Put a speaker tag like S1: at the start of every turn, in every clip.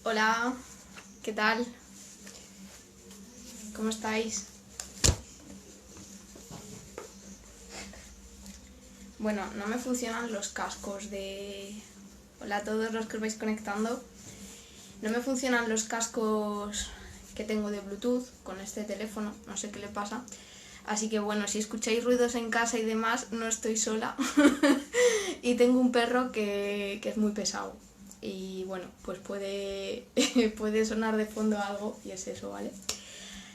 S1: Hola, ¿qué tal? ¿Cómo estáis? Bueno, no me funcionan los cascos de... Hola a todos los que os vais conectando. No me funcionan los cascos que tengo de Bluetooth con este teléfono, no sé qué le pasa. Así que bueno, si escucháis ruidos en casa y demás, no estoy sola. Y tengo un perro que es muy pesado. Y bueno, pues puede, puede sonar de fondo algo y es eso, ¿vale?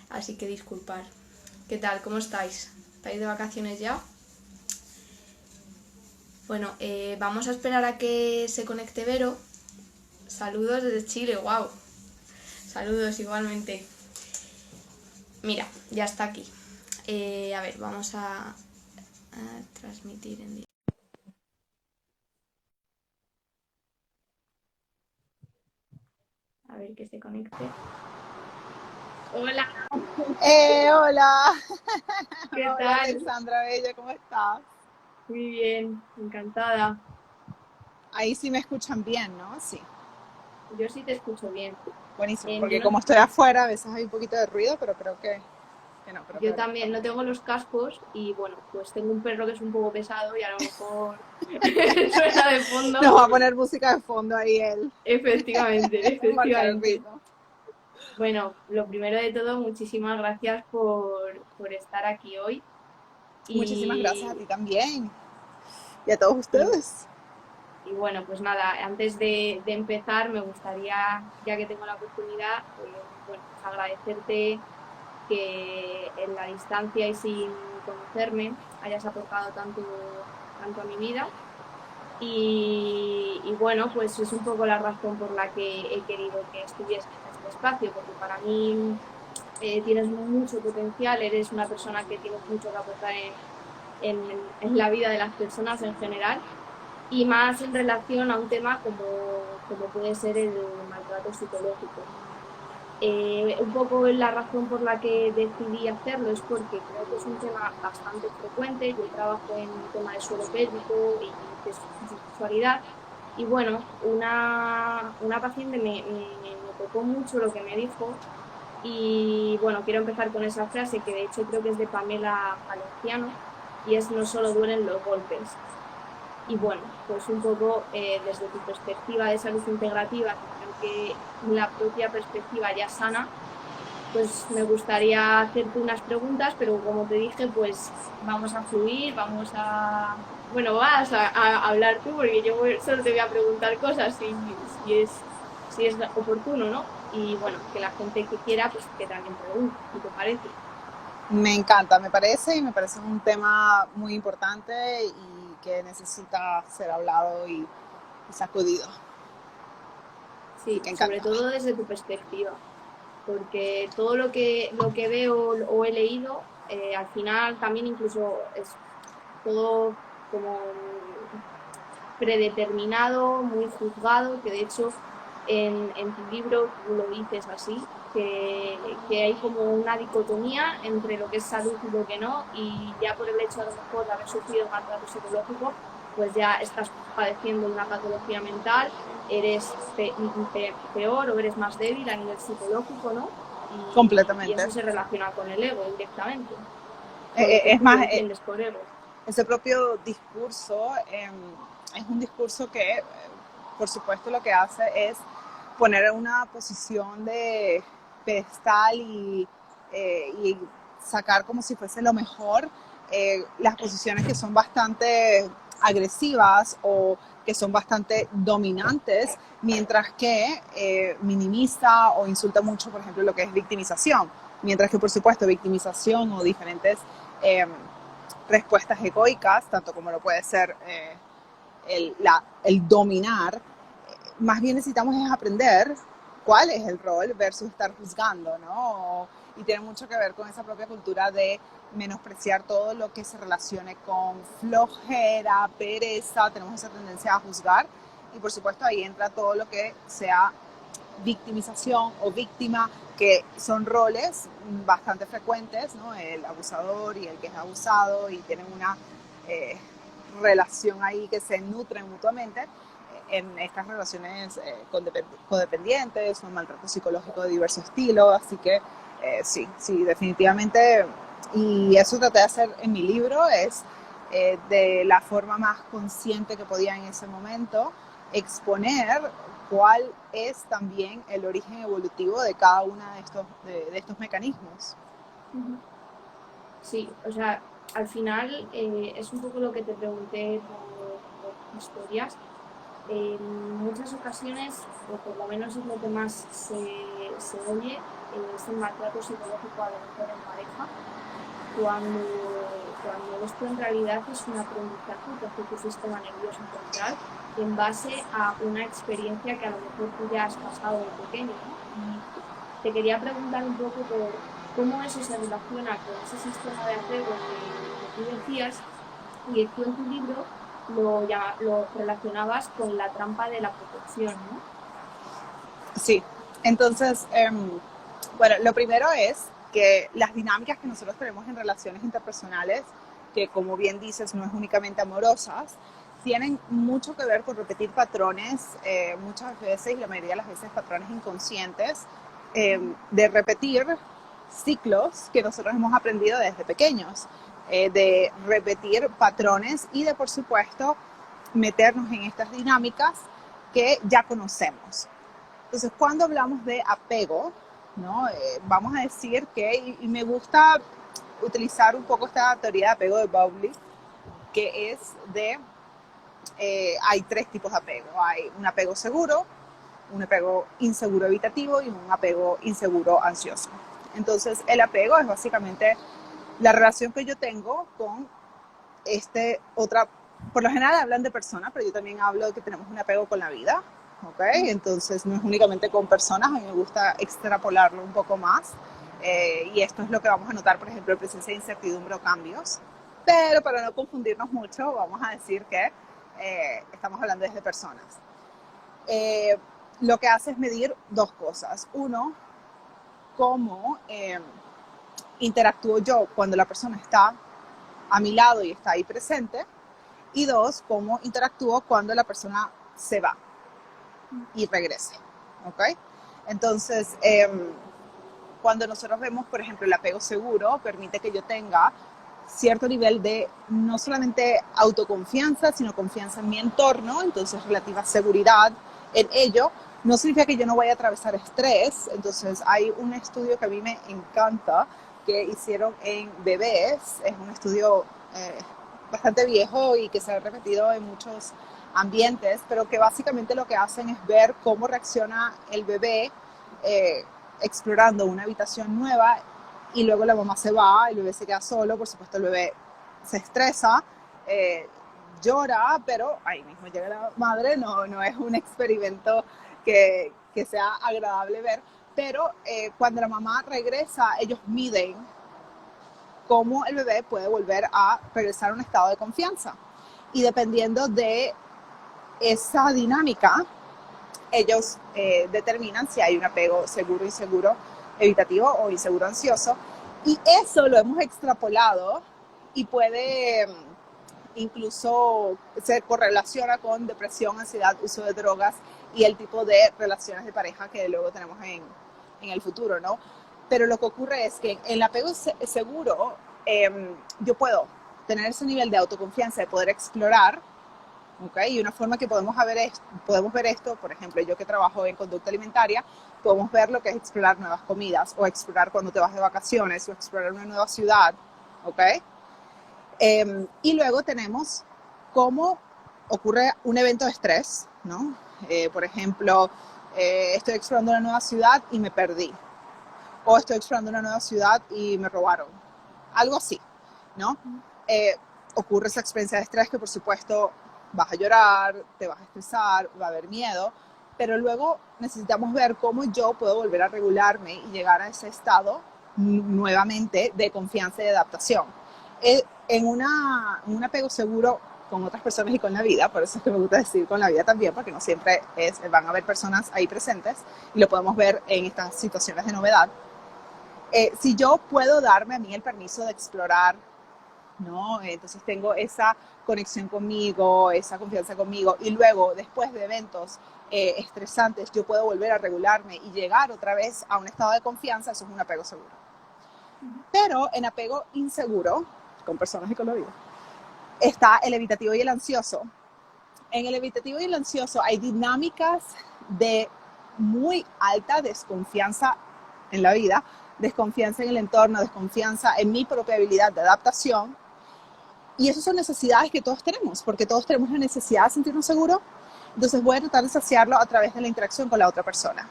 S1: Así que disculpar. ¿Qué tal? ¿Cómo estáis? ¿Estáis de vacaciones ya? Bueno, vamos a esperar a que se conecte Vero. Saludos desde Chile, wow. Saludos igualmente. Mira, ya está aquí. A ver, vamos a transmitir en directo. A ver que se conecte. Hola,
S2: Hola,
S1: ¿qué
S2: hola
S1: tal?
S2: Alexandra Bella, ¿cómo estás?
S1: Muy bien, encantada.
S2: Ahí sí me escuchan bien, ¿no? Sí,
S1: Yo sí te escucho bien.
S2: buenísimo,
S1: Yo,
S2: porque
S1: no,
S2: como estoy afuera a veces hay un poquito de ruido, pero creo que no, creo que
S1: yo
S2: ahora
S1: también
S2: estamos
S1: no
S2: bien.
S1: tengo los cascos y bueno, pues tengo un perro que es un poco pesado y a lo mejor suena de
S2: Nos
S1: fondo.
S2: va a poner música de fondo ahí él,
S1: Efectivamente,
S2: marcar el
S1: efectivamente.
S2: ritmo.
S1: Bueno, lo primero de todo, muchísimas gracias por estar aquí hoy.
S2: Muchísimas gracias a
S1: Y,
S2: ti también y a todos
S1: y,
S2: ustedes.
S1: y bueno, pues nada, antes de empezar, me gustaría, ya que tengo la oportunidad, bueno, pues agradecerte que en la distancia y sin conocerme hayas aportado tanto a mi vida. Y bueno, pues es un poco la razón por la que he querido que estuvieses en este espacio, porque para mí tienes mucho potencial, eres una persona que tienes mucho que aportar en la vida de las personas en general y más en relación a un tema como puede ser el maltrato psicológico. Un poco la razón por la que decidí hacerlo es porque creo que es un tema bastante frecuente. Yo trabajo en tema de suelo pélvico y de sexualidad. Y bueno, una paciente me tocó mucho lo que me dijo. Y bueno, quiero empezar con esa frase que de hecho creo que es de Pamela Valenciano y es: no solo duelen los golpes. Y bueno, pues un poco desde tu perspectiva de salud integrativa, que creo que la propia perspectiva ya sana, pues me gustaría hacerte unas preguntas, pero como te dije, pues vamos a fluir, bueno, vas a hablar tú, porque yo solo te voy a preguntar cosas si es oportuno, ¿no? Y bueno, que la gente que quiera, pues que también pregunte, si te parece.
S2: Me encanta, me parece, y me parece un tema muy importante y que necesita ser hablado y sacudido. Así
S1: Sí,
S2: que
S1: sobre
S2: encantada.
S1: todo desde tu perspectiva, porque todo lo que veo o he leído, al final también incluso es todo como predeterminado, muy juzgado, que de hecho en tu libro tú lo dices así, que hay como una dicotomía entre lo que es salud y lo que no, y ya por el hecho a lo mejor de haber sufrido maltrato psicológico, pues ya estás padeciendo una patología mental, eres peor o eres más débil a nivel psicológico, ¿no? Y
S2: Completamente.
S1: eso se relaciona con el ego directamente, o lo que
S2: Es
S1: tú
S2: más,
S1: entiendes por ego.
S2: ese propio discurso es un discurso que, por supuesto, lo que hace es poner en una posición de pedestal y sacar como si fuese lo mejor las posiciones que son bastante agresivas o que son bastante dominantes, mientras que minimiza o insulta mucho, por ejemplo, lo que es victimización. Mientras que, por supuesto, victimización o diferentes eh, respuestas egoicas, tanto como lo puede ser el dominar, más bien necesitamos es aprender cuál es el rol versus estar juzgando, ¿no? Y tiene mucho que ver con esa propia cultura de menospreciar todo lo que se relacione con flojera, pereza, tenemos esa tendencia a juzgar y por supuesto ahí entra todo lo que sea victimización o víctima, que son roles bastante frecuentes, ¿no? El abusador y el que es abusado y tienen una eh, relación ahí que se nutren mutuamente. en estas relaciones codependientes o maltrato psicológico de diverso estilo, así que sí, definitivamente, y eso traté de hacer en mi libro, es de la forma más consciente que podía en ese momento, exponer cuál es también el origen evolutivo de cada uno de estos mecanismos.
S1: Sí, o sea, al final es un poco lo que te pregunté por historias. En muchas ocasiones, o por lo menos es lo que más se oye, es el maltrato psicológico a lo mejor en pareja, cuando esto en realidad es un aprendizaje que hace tu sistema nervioso central en base a una experiencia que a lo mejor tú ya has pasado de pequeño, ¿no? Y te quería preguntar un poco por cómo eso se relaciona con ese sistema de apego que tú decías y tú en tu libro lo relacionabas con la trampa de la protección, ¿no?
S2: Sí, entonces, bueno, lo primero es que las dinámicas que nosotros tenemos en relaciones interpersonales, que como bien dices, no es únicamente amorosas, tienen mucho que ver con repetir patrones, muchas veces, y la mayoría de las veces patrones inconscientes, de repetir ciclos que nosotros hemos aprendido desde pequeños, de repetir patrones y de, por supuesto, meternos en estas dinámicas que ya conocemos. Entonces, cuando hablamos de apego, ¿no? Vamos a decir que, y me gusta utilizar un poco esta teoría de apego de Bowlby, que es hay tres tipos de apego. Hay un apego seguro, un apego inseguro evitativo y un apego inseguro ansioso. Entonces, el apego es básicamente la relación que yo tengo con por lo general hablan de personas, pero yo también hablo de que tenemos un apego con la vida, ¿ok? Entonces no es únicamente con personas, a mí me gusta extrapolarlo un poco más, y esto es lo que vamos a notar, por ejemplo, en presencia de incertidumbre o cambios, pero para no confundirnos mucho, vamos a decir que estamos hablando desde personas. Lo que hace es medir dos cosas. Uno, cómo interactúo yo cuando la persona está a mi lado y está ahí presente, y dos, cómo interactúo cuando la persona se va y regrese, ¿ok? Entonces, cuando nosotros vemos, por ejemplo, el apego seguro, permite que yo tenga cierto nivel de no solamente autoconfianza, sino confianza en mi entorno, entonces relativa seguridad en ello. No significa que yo no vaya a atravesar estrés, entonces hay un estudio que a mí me encanta, que hicieron en bebés, es un estudio bastante viejo y que se ha repetido en muchos ambientes, pero que básicamente lo que hacen es ver cómo reacciona el bebé explorando una habitación nueva, y luego la mamá se va, el bebé se queda solo, por supuesto el bebé se estresa, llora, pero ahí mismo llega la madre, no es un experimento que sea agradable ver, pero cuando la mamá regresa, ellos miden cómo el bebé puede volver a regresar a un estado de confianza. Y dependiendo de esa dinámica, ellos determinan si hay un apego seguro, inseguro, evitativo o inseguro ansioso. Y eso lo hemos extrapolado y puede incluso se correlaciona con depresión, ansiedad, uso de drogas y el tipo de relaciones de pareja que luego tenemos en el futuro, ¿no? Pero lo que ocurre es que en el apego seguro yo puedo tener ese nivel de autoconfianza de poder explorar, ¿okay? Y una forma que podemos ver esto, por ejemplo, yo que trabajo en conducta alimentaria, podemos ver lo que es explorar nuevas comidas o explorar cuando te vas de vacaciones o explorar una nueva ciudad, ¿ok? Y luego tenemos cómo ocurre un evento de estrés, ¿no? Por ejemplo, estoy explorando una nueva ciudad y me perdí, o estoy explorando una nueva ciudad y me robaron, algo así, ¿no? Ocurre esa experiencia de estrés que por supuesto vas a llorar, te vas a estresar, va a haber miedo, pero luego necesitamos ver cómo yo puedo volver a regularme y llegar a ese estado nuevamente de confianza y de adaptación. En un apego seguro con otras personas y con la vida, por eso es que me gusta decir con la vida también, porque no siempre van a haber personas ahí presentes y lo podemos ver en estas situaciones de novedad. Si yo puedo darme a mí el permiso de explorar ¿no? Entonces tengo esa conexión conmigo, esa confianza conmigo, y luego, después de eventos estresantes, yo puedo volver a regularme y llegar otra vez a un estado de confianza. Eso es un apego seguro. Pero en apego inseguro, con personas y con la vida, está el evitativo y el ansioso. En el evitativo y el ansioso hay dinámicas de muy alta desconfianza en la vida, desconfianza en el entorno, desconfianza en mi propia habilidad de adaptación. Y esas son necesidades que todos tenemos, porque todos tenemos la necesidad de sentirnos seguros. Entonces voy a tratar de saciarlo a través de la interacción con la otra persona.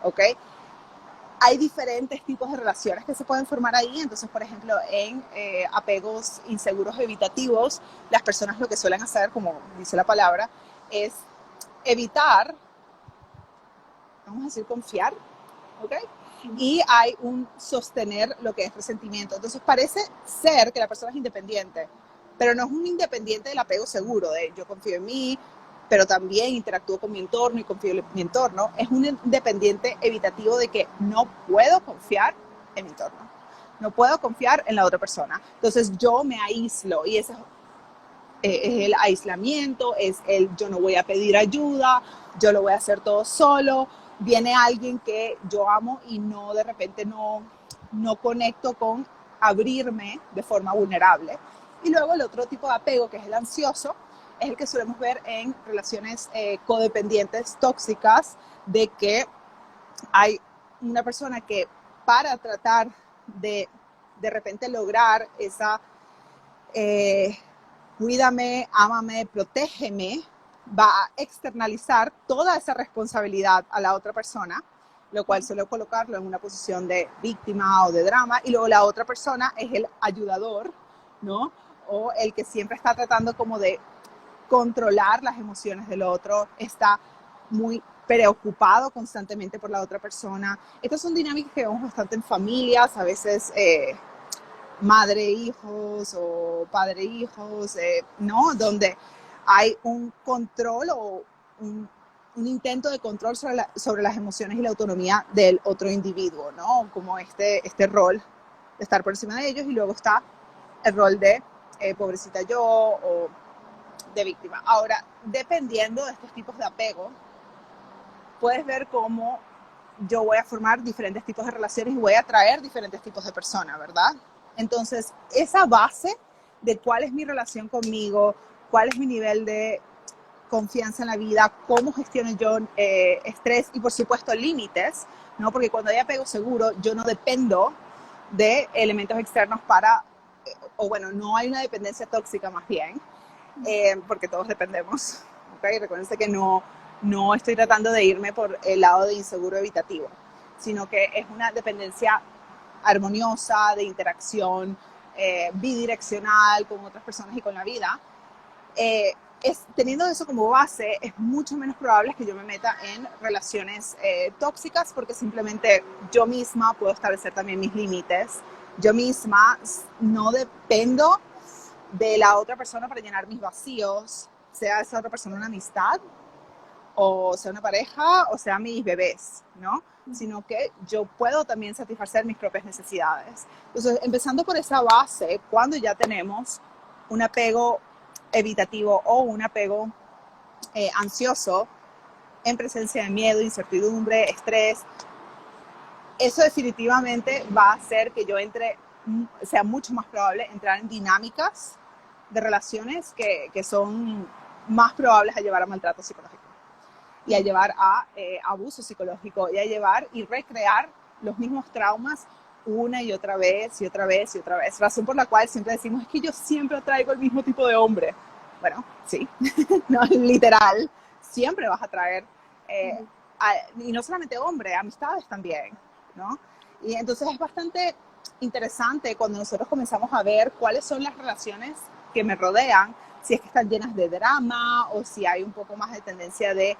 S2: ¿Ok? Hay diferentes tipos de relaciones que se pueden formar ahí. Entonces, por ejemplo, en apegos inseguros evitativos, las personas lo que suelen hacer, como dice la palabra, es evitar, vamos a decir, confiar, ¿ok? Y hay un sostener lo que es resentimiento. Entonces parece ser que la persona es independiente, pero no es un independiente del apego seguro, de yo confío en mí, pero también interactúo con mi entorno y confío en mi entorno. Es un independiente evitativo de que no puedo confiar en mi entorno, no puedo confiar en la otra persona. Entonces yo me aíslo, y ese es el aislamiento, es el yo no voy a pedir ayuda, yo lo voy a hacer todo solo. Viene alguien que yo amo y no, de repente no conecto con abrirme de forma vulnerable. Y luego el otro tipo de apego, que es el ansioso, es el que solemos ver en relaciones codependientes tóxicas, de que hay una persona que, para tratar de repente lograr esa cuídame, ámame, protégeme, va a externalizar toda esa responsabilidad a la otra persona, lo cual suele colocarlo en una posición de víctima o de drama, y luego la otra persona es el ayudador, ¿no? O el que siempre está tratando como de controlar las emociones del otro, está muy preocupado constantemente por la otra persona. Estas son dinámicas que vemos bastante en familias, a veces madre-hijos o padre-hijos, ¿no? Donde hay un control o un intento de control sobre las emociones y la autonomía del otro individuo, ¿no? Como este rol de estar por encima de ellos, y luego está el rol de pobrecita yo, o de víctima. Ahora, dependiendo de estos tipos de apego, puedes ver cómo yo voy a formar diferentes tipos de relaciones y voy a atraer diferentes tipos de personas, ¿verdad? Entonces, esa base de cuál es mi relación conmigo, cuál es mi nivel de confianza en la vida, cómo gestiono yo estrés y, por supuesto, límites, ¿no? Porque cuando hay apego seguro, yo no dependo de elementos externos para, o bueno, no hay una dependencia tóxica más bien, porque todos dependemos, ¿ok? Recuérdense que no estoy tratando de irme por el lado de inseguro evitativo, sino que es una dependencia armoniosa, de interacción bidireccional con otras personas y con la vida. Teniendo eso como base, es mucho menos probable que yo me meta en relaciones tóxicas, porque simplemente yo misma puedo establecer también mis límites. Yo misma no dependo de la otra persona para llenar mis vacíos, sea esa otra persona una amistad, o sea una pareja, o sea mis bebés, ¿no? Sino que yo puedo también satisfacer mis propias necesidades. Entonces, empezando por esa base, cuando ya tenemos un apego evitativo o un apego ansioso en presencia de miedo, incertidumbre, estrés, eso definitivamente va a hacer que yo sea mucho más probable entrar en dinámicas de relaciones que son más probables a llevar a maltrato psicológico, y a llevar a abuso psicológico, y a llevar y recrear los mismos traumas una y otra vez y otra vez y otra vez. Razón por la cual siempre decimos, es que yo siempre atraigo el mismo tipo de hombre. Bueno, sí, no, literal, siempre vas a atraer, y no solamente hombre, amistades también, ¿no? Y entonces es bastante interesante cuando nosotros comenzamos a ver cuáles son las relaciones que me rodean, si es que están llenas de drama, o si hay un poco más de tendencia de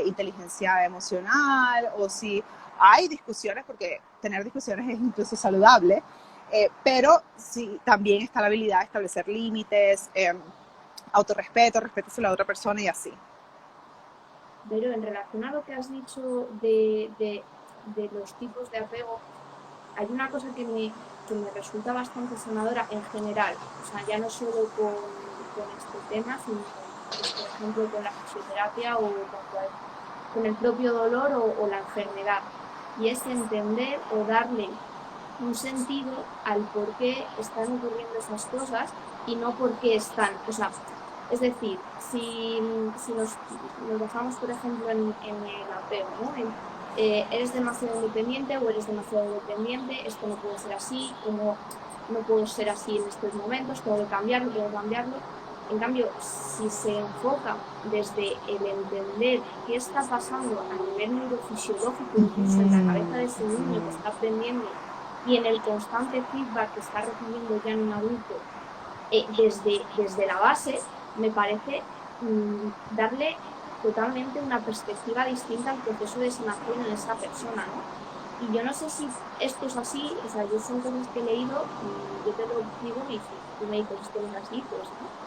S2: inteligencia emocional, o si hay discusiones, porque tener discusiones es incluso saludable, pero sí, también está la habilidad de establecer límites, autorrespeto, respeto hacia la otra persona y así.
S1: Pero en relación a lo que has dicho de los tipos de apego, hay una cosa que me resulta bastante sanadora en general, o sea, ya no solo con este tema, sino, pues, por ejemplo, con la fisioterapia o con el propio dolor o la enfermedad. Y es entender o darle un sentido al por qué están ocurriendo esas cosas y no por qué están. O sea, es decir, si nos basamos, por ejemplo, en el apego, ¿no? Eres demasiado independiente o eres demasiado dependiente, esto no puede ser así, como no puedo ser así en estos momentos, tengo que cambiarlo, tengo que cambiarlo. En cambio, si se enfoca desde el entender qué está pasando a nivel neurofisiológico, incluso en la cabeza de ese niño que está aprendiendo y en el constante feedback que está recibiendo ya en un adulto, desde la base, me parece darle totalmente una perspectiva distinta al proceso de sanación en esa persona, ¿no? Y yo no sé si esto es así, o sea, yo son cosas que he leído y yo te lo digo y si tú me dices esto no es así, pues no.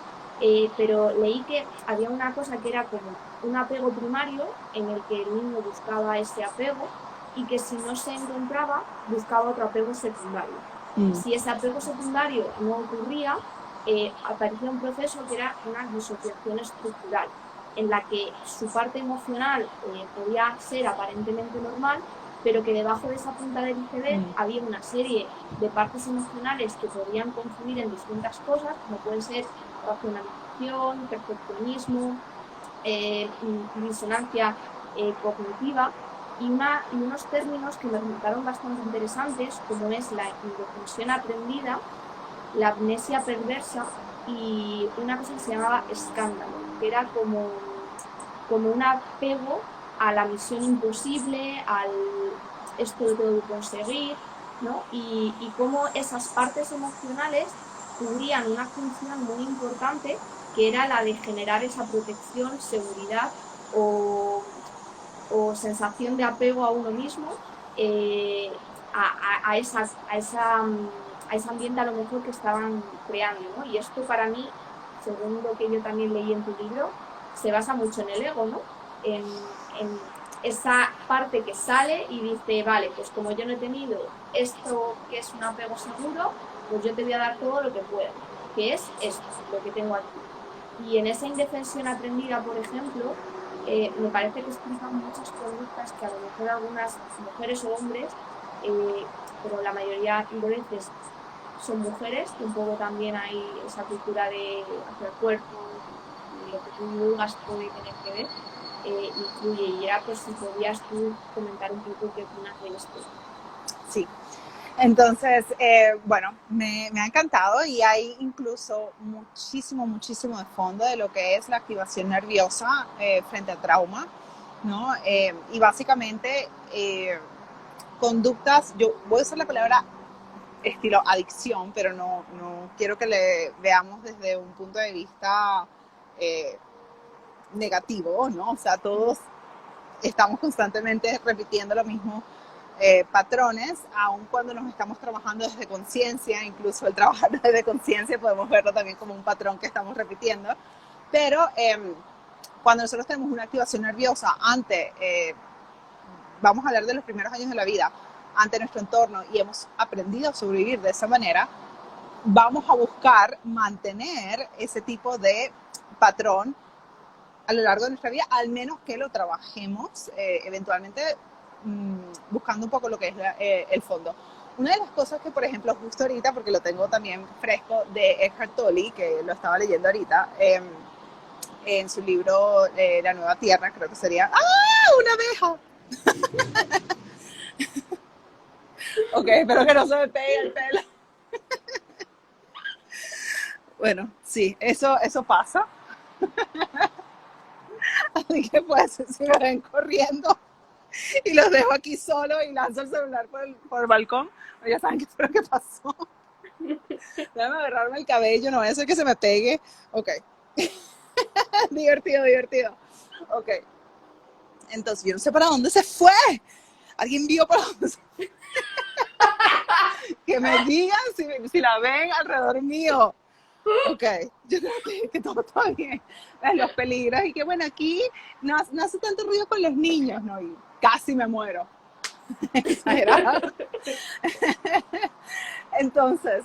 S1: Pero leí que había una cosa que era como un apego primario en el que el niño buscaba ese apego y que si no se encontraba, buscaba otro apego secundario. Si ese apego secundario no ocurría, aparecía un proceso que era una disociación estructural, en la que su parte emocional podía ser aparentemente normal, pero que debajo de esa punta del iceberg había una serie de partes emocionales que podían confluir en distintas cosas, como pueden ser racionalización, perfeccionismo, disonancia cognitiva, y unos términos que me resultaron bastante interesantes, como es la indefensión aprendida, la amnesia perversa y una cosa que se llamaba escándalo, que era como un apego a la misión imposible, al esto lo tengo que conseguir, ¿no? Y cómo esas partes emocionales cubrían una función muy importante, que era la de generar esa protección, seguridad o sensación de apego a uno mismo, a ese ambiente a lo mejor que estaban creando, ¿no? Y esto para mí, según lo que yo también leí en tu libro, se basa mucho en el ego, ¿no? En esa parte que sale y dice, vale, pues como yo no he tenido esto que es un apego seguro, pues yo te voy a dar todo lo que puedo, que es esto, lo que tengo aquí. Y en esa indefensión aprendida, por ejemplo, me parece que explican muchas conductas que a lo mejor algunas mujeres o hombres, pero la mayoría de veces son mujeres, que un poco también hay esa cultura de hacia el cuerpo y lo que tú divulgas puede tener que ver, influye. Y era pues si podías tú comentar un poco qué opinas de esto.
S2: Sí. Entonces, bueno, me ha encantado y hay incluso muchísimo de fondo de lo que es la activación nerviosa frente a trauma, ¿no? Y básicamente conductas, yo voy a usar la palabra estilo adicción, pero no quiero que le veamos desde un punto de vista negativo, ¿no? O sea, todos estamos constantemente repitiendo lo mismo. Patrones, aun cuando nos estamos trabajando desde conciencia, incluso el trabajar desde conciencia podemos verlo también como un patrón que estamos repitiendo, pero cuando nosotros tenemos una activación nerviosa ante, vamos a hablar de los primeros años de la vida, ante nuestro entorno y hemos aprendido a sobrevivir de esa manera, vamos a buscar mantener ese tipo de patrón a lo largo de nuestra vida, al menos que lo trabajemos eventualmente buscando un poco lo que es el fondo. Una de las cosas que, por ejemplo, justo ahorita, porque lo tengo también fresco, de Eckhart Tolle, que lo estaba leyendo ahorita, en su libro La Nueva Tierra, creo que sería... ¡Ah! ¡Una abeja! Ok, espero que no se me pegue el pelo. Bueno, sí, eso pasa. Así que pues, si me ven corriendo y los dejo aquí solo y lanzo el celular por el balcón, pues ya saben qué fue lo que pasó. Déjame agarrarme el cabello, no voy a hacer que se me pegue. Ok. Divertido. Ok. Entonces, yo no sé para dónde se fue. ¿Alguien vio para dónde se fue? Que me digan si la ven alrededor mío. Ok, yo creo que todo está bien. Los peligros y que bueno, aquí no hace tanto ruido con los niños, ¿no? Y casi me muero. Exagerado. Entonces,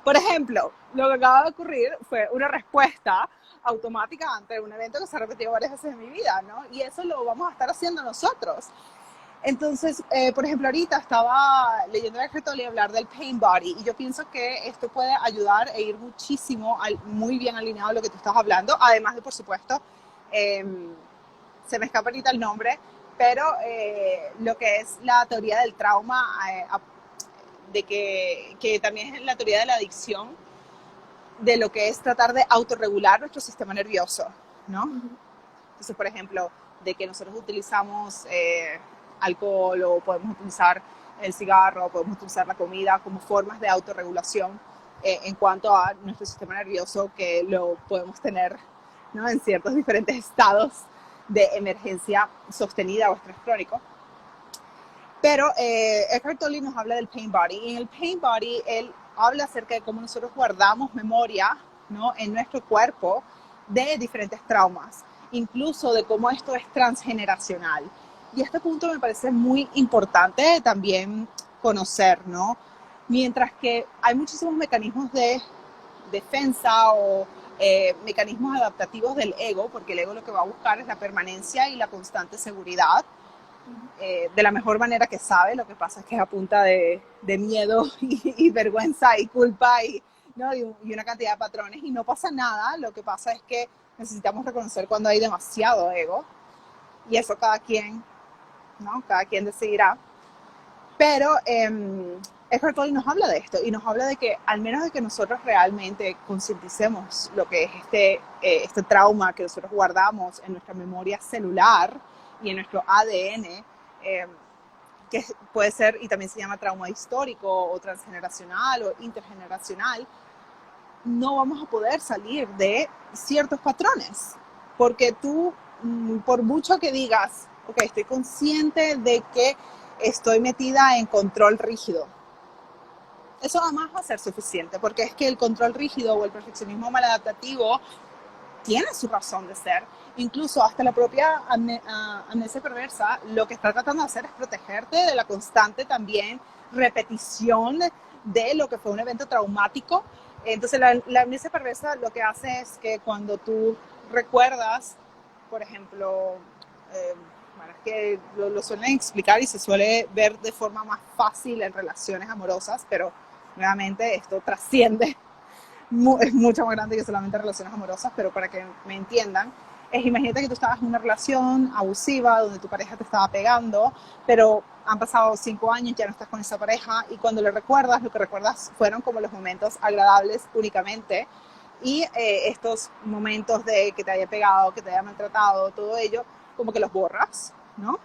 S2: por ejemplo, lo que acaba de ocurrir fue una respuesta automática ante un evento que se ha repetido varias veces en mi vida, ¿no? Y eso lo vamos a estar haciendo nosotros. Entonces, por ejemplo, ahorita estaba leyendo el escritor y hablar del pain body, y yo pienso que esto puede ayudar e ir muchísimo, muy bien alineado a lo que tú estás hablando, además de, por supuesto, eh, se me escapa ahorita el nombre, pero lo que es la teoría del trauma, de que también es la teoría de la adicción, de lo que es tratar de autorregular nuestro sistema nervioso, ¿no?
S1: Ujú.
S2: Entonces, por ejemplo, de que nosotros utilizamos alcohol, o podemos utilizar el cigarro, o podemos utilizar la comida como formas de autorregulación en cuanto a nuestro sistema nervioso, que lo podemos tener, ¿no?, en ciertos diferentes estados de emergencia sostenida o estrés crónico. Pero Eckhart Tolle nos habla del pain body, y en el pain body él habla acerca de cómo nosotros guardamos memoria, ¿no?, en nuestro cuerpo de diferentes traumas, incluso de cómo esto es transgeneracional. Y este punto me parece muy importante también conocer, ¿no? Mientras que hay muchísimos mecanismos de defensa o mecanismos adaptativos del ego, porque el ego lo que va a buscar es la permanencia y la constante seguridad, de la mejor manera que sabe. Lo que pasa es que es a punta de miedo y vergüenza y culpa ¿no?, y una cantidad de patrones, y no pasa nada. Lo que pasa es que necesitamos reconocer cuando hay demasiado ego, y eso cada quien, ¿no?, cada quien decidirá. Pero Eckhart Tolle nos habla de esto, y nos habla de que al menos de que nosotros realmente concienticemos lo que es este trauma que nosotros guardamos en nuestra memoria celular y en nuestro ADN, que puede ser, y también se llama trauma histórico o transgeneracional o intergeneracional, no vamos a poder salir de ciertos patrones, porque tú, por mucho que digas, ok, estoy consciente de que estoy metida en control rígido, eso jamás va a ser suficiente, porque es que el control rígido o el perfeccionismo maladaptativo tiene su razón de ser. Incluso hasta la propia amnesia perversa lo que está tratando de hacer es protegerte de la constante también repetición de lo que fue un evento traumático. Entonces la amnesia perversa lo que hace es que cuando tú recuerdas, por ejemplo, bueno, es que lo suelen explicar y se suele ver de forma más fácil en relaciones amorosas, pero nuevamente esto trasciende, es mucho más grande que solamente relaciones amorosas, pero para que me entiendan, imagínate que tú estabas en una relación abusiva donde tu pareja te estaba pegando, pero han pasado 5 años, ya no estás con esa pareja, y cuando le recuerdas, lo que recuerdas fueron como los momentos agradables únicamente, y estos momentos de que te haya pegado, que te haya maltratado, todo ello, como que los borras, ¿no?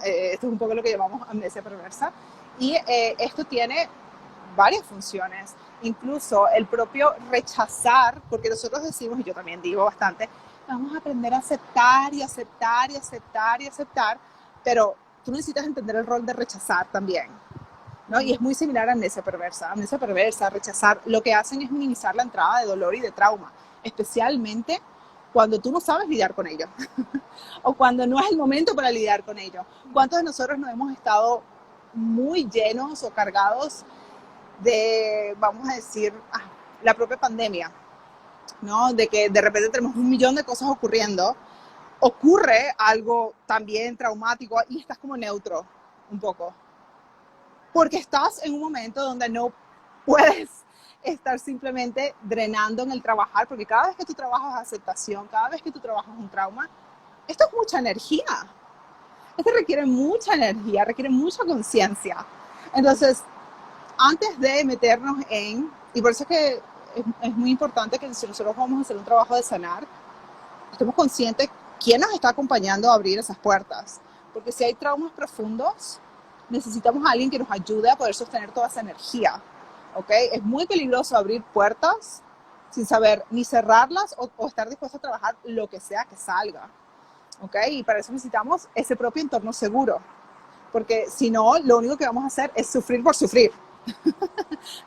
S2: Esto es un poco lo que llamamos amnesia perversa, y esto tiene varias funciones, incluso el propio rechazar, porque nosotros decimos, y yo también digo bastante, vamos a aprender a aceptar y aceptar y aceptar y aceptar, pero tú necesitas entender el rol de rechazar también, ¿no? Y es muy similar a amnesia perversa. Amnesia perversa, rechazar, lo que hacen es minimizar la entrada de dolor y de trauma, especialmente cuando tú no sabes lidiar con ello o cuando no es el momento para lidiar con ello. ¿Cuántos de nosotros nos hemos estado muy llenos o cargados de, vamos a decir, la propia pandemia, ¿no? De que de repente tenemos 1.000.000 de cosas ocurriendo, ocurre algo también traumático y estás como neutro un poco, porque estás en un momento donde no puedes estar simplemente drenando en el trabajar, porque cada vez que tú trabajas aceptación, cada vez que tú trabajas un trauma, esto es mucha energía. Esto requiere mucha energía, requiere mucha conciencia. Entonces, antes de meternos y por eso es que es muy importante que si nosotros vamos a hacer un trabajo de sanar, estemos conscientes quién nos está acompañando a abrir esas puertas. Porque si hay traumas profundos, necesitamos a alguien que nos ayude a poder sostener toda esa energía. ¿Ok? Es muy peligroso abrir puertas sin saber ni cerrarlas o estar dispuesto a trabajar lo que sea que salga. ¿Ok? Y para eso necesitamos ese propio entorno seguro. Porque si no, lo único que vamos a hacer es sufrir por sufrir.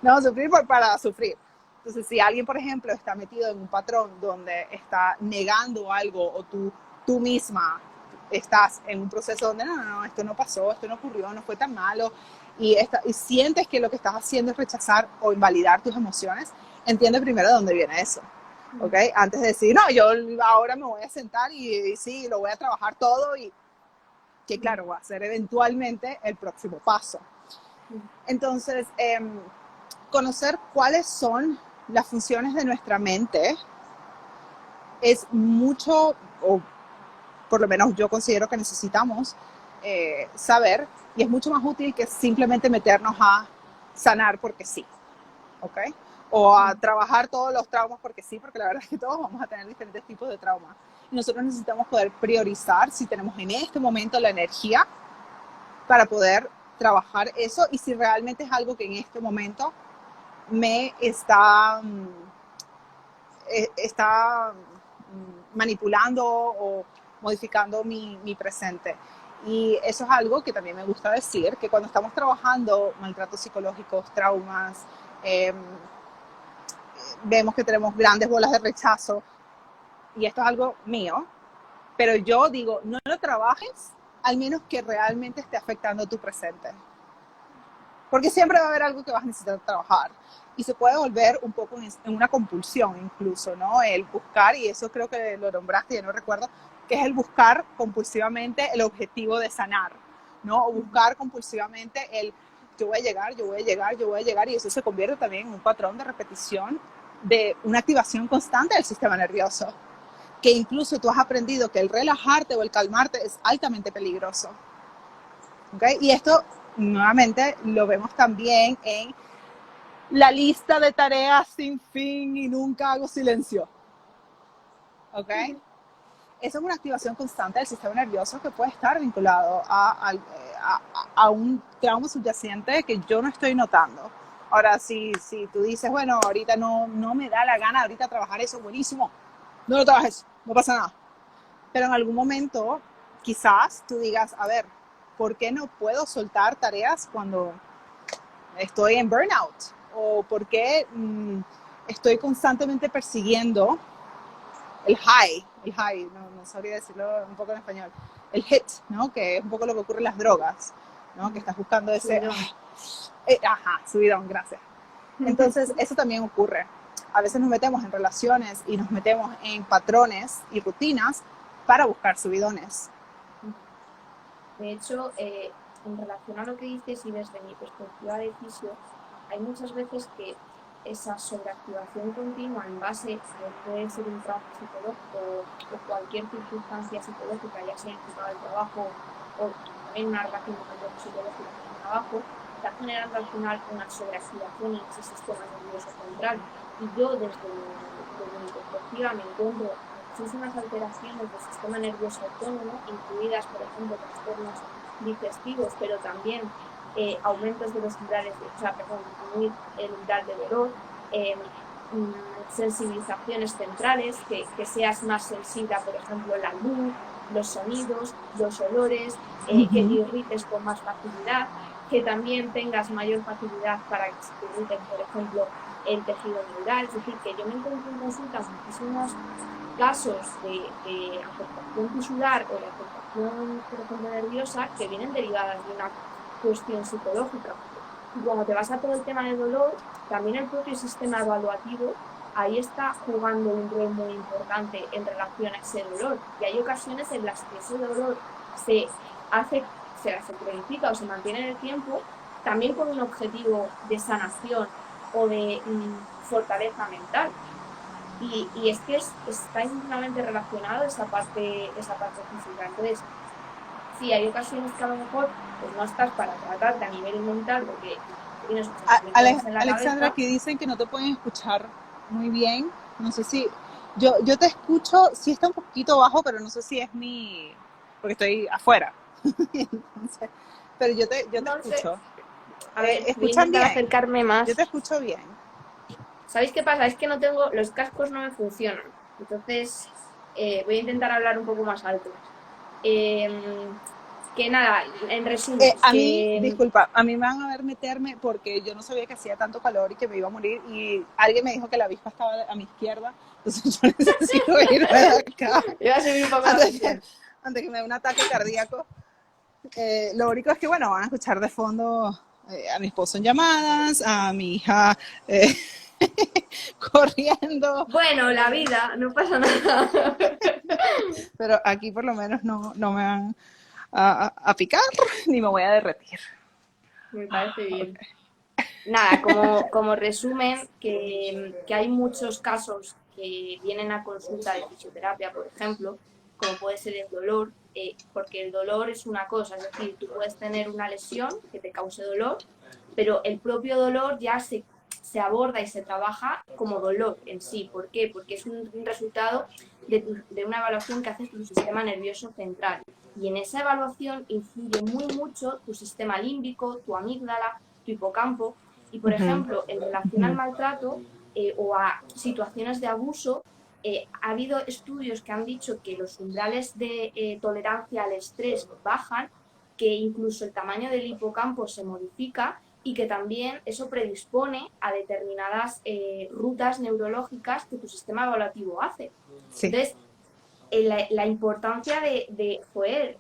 S2: No, sufrir para sufrir. Entonces, si alguien, por ejemplo, está metido en un patrón donde está negando algo, o tú misma, estás en un proceso donde no, esto no pasó, esto no ocurrió, no fue tan malo, y sientes que lo que estás haciendo es rechazar o invalidar tus emociones, entiende primero de dónde viene eso. ¿Ok? Antes de decir, no, yo ahora me voy a sentar y sí, lo voy a trabajar todo, y que claro, va a ser eventualmente el próximo paso. Entonces, conocer cuáles son las funciones de nuestra mente es mucho, o por lo menos yo considero que necesitamos saber, y es mucho más útil que simplemente meternos a sanar porque sí, ¿ok? O a trabajar todos los traumas porque sí, porque la verdad es que todos vamos a tener diferentes tipos de traumas. Nosotros necesitamos poder priorizar si tenemos en este momento la energía para poder trabajar eso, y si realmente es algo que en este momento me está manipulando o modificando mi presente. Y eso es algo que también me gusta decir, que cuando estamos trabajando maltratos psicológicos, traumas, vemos que tenemos grandes bolas de rechazo, y esto es algo mío, pero yo digo, no lo trabajes al menos que realmente esté afectando tu presente. Porque siempre va a haber algo que vas a necesitar trabajar. Y se puede volver un poco en una compulsión incluso, ¿no? El buscar, y eso creo que lo nombraste, ya no recuerdo, que es el buscar compulsivamente el objetivo de sanar, ¿no? O buscar compulsivamente el yo voy a llegar, yo voy a llegar, yo voy a llegar, y eso se convierte también en un patrón de repetición de una activación constante del sistema nervioso, que incluso tú has aprendido que el relajarte o el calmarte es altamente peligroso. ¿Okay? Y esto nuevamente lo vemos también en la lista de tareas sin fin y nunca hago silencio. ¿Ok? Eso es una activación constante del sistema nervioso que puede estar vinculado a un trauma subyacente que yo no estoy notando. Ahora, si tú dices, bueno, ahorita no me da la gana ahorita trabajar eso, buenísimo, no lo trabajes, no pasa nada. Pero en algún momento, quizás tú digas, a ver, ¿por qué no puedo soltar tareas cuando estoy en burnout? ¿O por qué estoy constantemente persiguiendo el high, no sabría decirlo un poco en español, el hit, ¿no? Que es un poco lo que ocurre en las drogas, ¿no? Que estás buscando ese subidón, gracias. Entonces, eso también ocurre. A veces nos metemos en relaciones y nos metemos en patrones y rutinas para buscar subidones.
S1: De hecho, en relación a lo que dices y desde mi perspectiva de fisio, hay muchas veces que esa sobreactivación continua en base a lo que puede ser un trabajo psicológico o cualquier circunstancia psicológica, ya sea enfocada al trabajo o también una relación con el psicológico en el trabajo, está generando al final una sobreactivación en ese sistema nervioso central. Y yo, desde mi perspectiva, me encuentro muchísimas alteraciones del sistema nervioso autónomo, incluidas, por ejemplo, trastornos digestivos, pero también aumentos de los umbrales, disminuir el umbral de dolor, sensibilizaciones centrales, que seas más sensible a, por ejemplo, la luz, los sonidos, los olores, que te irrites con más facilidad, que también tengas mayor facilidad para que se te irriten, por ejemplo, el tejido neural. Es decir, que yo me encuentro en consulta muchísimos casos de afectación tisular o de afectación, por ejemplo, nerviosa, que vienen derivadas de una cuestión psicológica. Y cuando te vas a todo el tema del dolor, también el propio sistema evaluativo ahí está jugando un rol muy importante en relación a ese dolor. Y hay ocasiones en las que ese dolor se cronifica o se mantiene en el tiempo, también con un objetivo de sanación o de fortaleza mental. Y es que está íntimamente relacionado esa parte física. Entonces, sí, hay ocasiones que a lo mejor pues no estás para tratarte a nivel mental porque tienes
S2: Alexandra, aquí dicen que no te pueden escuchar muy bien. No sé si... Yo te escucho, sí está un poquito bajo, pero no sé si es porque estoy afuera. Entonces, pero yo te escucho.
S1: A ver,
S2: ¿escuchan bien?
S1: Acercarme más.
S2: Yo te escucho bien.
S1: ¿Sabéis qué pasa? Es que los cascos no me funcionan. Entonces, voy a intentar hablar un poco más alto. Que nada, en resumen.
S2: Disculpa, a mí me van a ver meterme porque yo no sabía que hacía tanto calor y que me iba a morir, y alguien me dijo que la avispa estaba a mi izquierda, entonces yo necesito irme de acá.
S1: Iba a subir un poco
S2: antes que me dé un ataque cardíaco. Lo único es que, bueno, van a escuchar de fondo a mi esposo en llamadas, a mi hija corriendo,
S1: Bueno, la vida, no pasa nada.
S2: pero aquí por lo menos no me van a picar ni me voy a derretir.
S1: Me parece bien.
S2: Okay.
S1: Nada, como resumen, que hay muchos casos que vienen a consulta de fisioterapia, por ejemplo, como puede ser el dolor, porque el dolor es una cosa, es decir, tú puedes tener una lesión que te cause dolor, pero el propio dolor ya se aborda y se trabaja como dolor en sí. ¿Por qué? Porque es un resultado de una evaluación que hace tu sistema nervioso central. Y en esa evaluación influye muy mucho tu sistema límbico, tu amígdala, tu hipocampo. Y, por ejemplo, en relación al maltrato o a situaciones de abuso, ha habido estudios que han dicho que los umbrales de tolerancia al estrés bajan, que incluso el tamaño del hipocampo se modifica y que también eso predispone a determinadas rutas neurológicas que tu sistema evaluativo hace.
S2: Sí.
S1: Entonces, la importancia de poder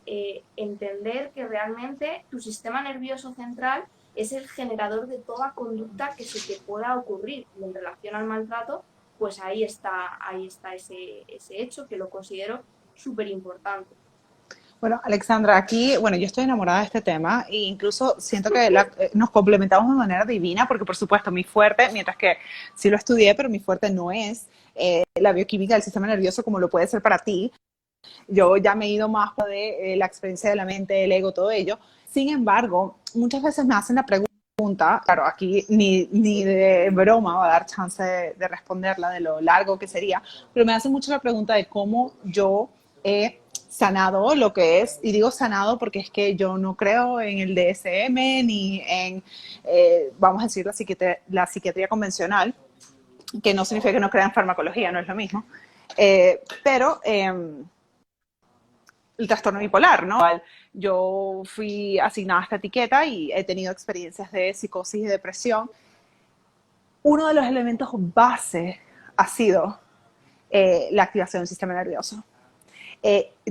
S1: entender que realmente tu sistema nervioso central es el generador de toda conducta que se te pueda ocurrir. Y en relación al maltrato, pues ahí está ese hecho que lo considero súper importante.
S2: Bueno, Alexandra, aquí, bueno, yo estoy enamorada de este tema e incluso siento que nos complementamos de manera divina porque, por supuesto, mi fuerte, mientras que sí lo estudié, pero mi fuerte no es la bioquímica del sistema nervioso como lo puede ser para ti. Yo ya me he ido más de la experiencia de la mente, el ego, todo ello. Sin embargo, muchas veces me hacen la pregunta, claro, aquí ni de broma va a dar chance de responderla, de lo largo que sería, pero me hacen mucho la pregunta de cómo yo he sanado lo que es, y digo sanado porque es que yo no creo en el DSM ni en, vamos a decir, la psiquiatría convencional, que no significa que no crea en farmacología, no es lo mismo, pero el trastorno bipolar, ¿no? Yo fui asignada a esta etiqueta y he tenido experiencias de psicosis y depresión. Uno de los elementos base ha sido la activación del sistema nervioso.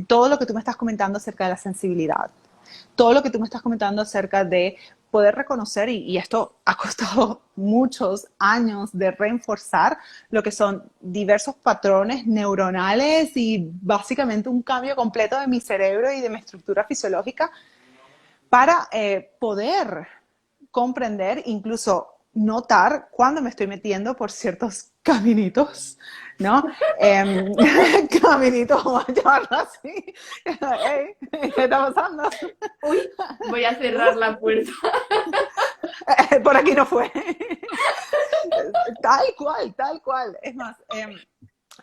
S2: Todo lo que tú me estás comentando acerca de la sensibilidad, todo lo que tú me estás comentando acerca de poder reconocer, y esto ha costado muchos años de reforzar lo que son diversos patrones neuronales y básicamente un cambio completo de mi cerebro y de mi estructura fisiológica para poder comprender, incluso notar cuando me estoy metiendo por ciertos caminitos, ¿no? Caminitos, vamos a llamarlo así. Hey, ¿qué está pasando?
S1: Uy, voy a cerrar la puerta.
S2: Por aquí no fue. Tal cual, tal cual. Es más,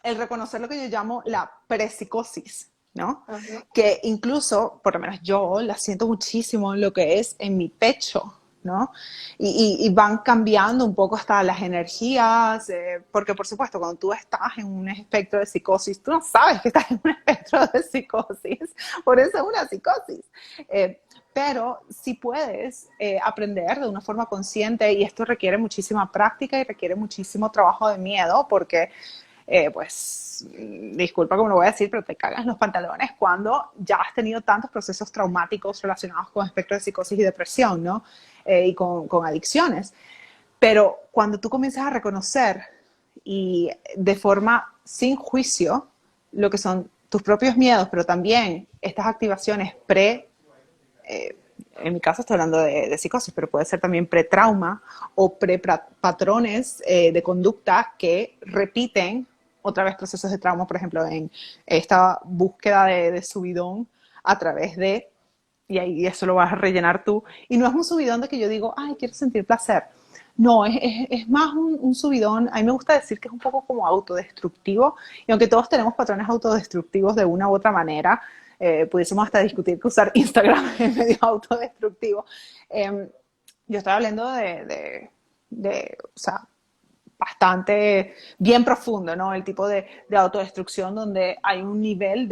S2: el reconocer lo que yo llamo la prepsicosis, ¿no?
S1: Ajá.
S2: Que incluso, por lo menos yo, la siento muchísimo en lo que es en mi pecho, ¿no? Y van cambiando un poco hasta las energías, porque por supuesto, cuando tú estás en un espectro de psicosis, tú no sabes que estás en un espectro de psicosis, por eso es una psicosis. Pero sí puedes aprender de una forma consciente, y esto requiere muchísima práctica y requiere muchísimo trabajo de miedo, porque pues, disculpa como lo voy a decir, pero te cagas los pantalones cuando ya has tenido tantos procesos traumáticos relacionados con espectro de psicosis y depresión, ¿no? Y con adicciones. Pero cuando tú comienzas a reconocer y de forma sin juicio lo que son tus propios miedos, pero también estas activaciones en mi caso estoy hablando de psicosis, pero puede ser también pretrauma o prepatrones de conducta que repiten otra vez procesos de trauma, por ejemplo, en esta búsqueda de subidón a través de, y ahí eso lo vas a rellenar tú, y no es un subidón de que yo digo, ay, quiero sentir placer. No, es más un subidón, a mí me gusta decir que es un poco como autodestructivo, y aunque todos tenemos patrones autodestructivos de una u otra manera, pudiésemos hasta discutir que usar Instagram es medio autodestructivo. Yo estoy hablando o sea, bastante bien profundo, ¿no? El tipo de autodestrucción donde hay un nivel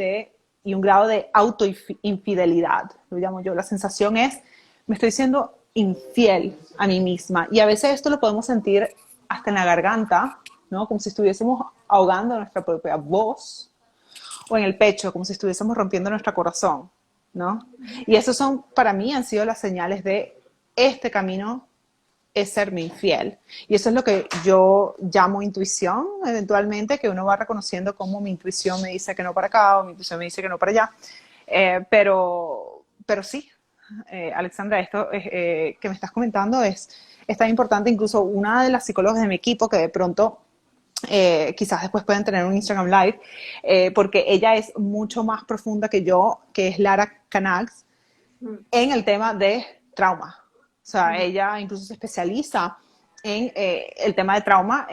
S2: y un grado de autoinfidelidad, lo llamo yo. La sensación es, me estoy siendo infiel a mí misma. Y a veces esto lo podemos sentir hasta en la garganta, ¿no? Como si estuviésemos ahogando nuestra propia voz. o en el pecho, como si estuviésemos rompiendo nuestro corazón, ¿no? Y esos son, para mí, han sido las señales de este camino es serme infiel. Y eso es lo que yo llamo intuición, eventualmente, que uno va reconociendo cómo mi intuición me dice que no para acá o mi intuición me dice que no para allá. Pero sí, Alexandra, esto que me estás comentando es tan importante. Incluso una de las psicólogas de mi equipo que de pronto quizás después pueden tener un Instagram Live, porque ella es mucho más profunda que yo, que es Lara Canax, en el tema de trauma. O sea, ella incluso se especializa en el tema de trauma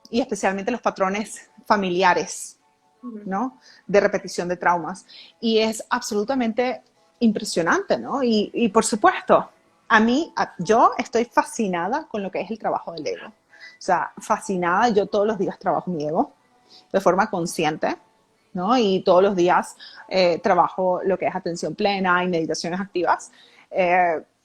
S2: y especialmente los patrones familiares, ¿no? De repetición de traumas. Y es absolutamente impresionante, ¿no? Y por supuesto, yo estoy fascinada con lo que es el trabajo del ego. O sea, fascinada, yo todos los días trabajo mi ego de forma consciente, ¿no? Y todos los días trabajo lo que es atención plena y meditaciones activas.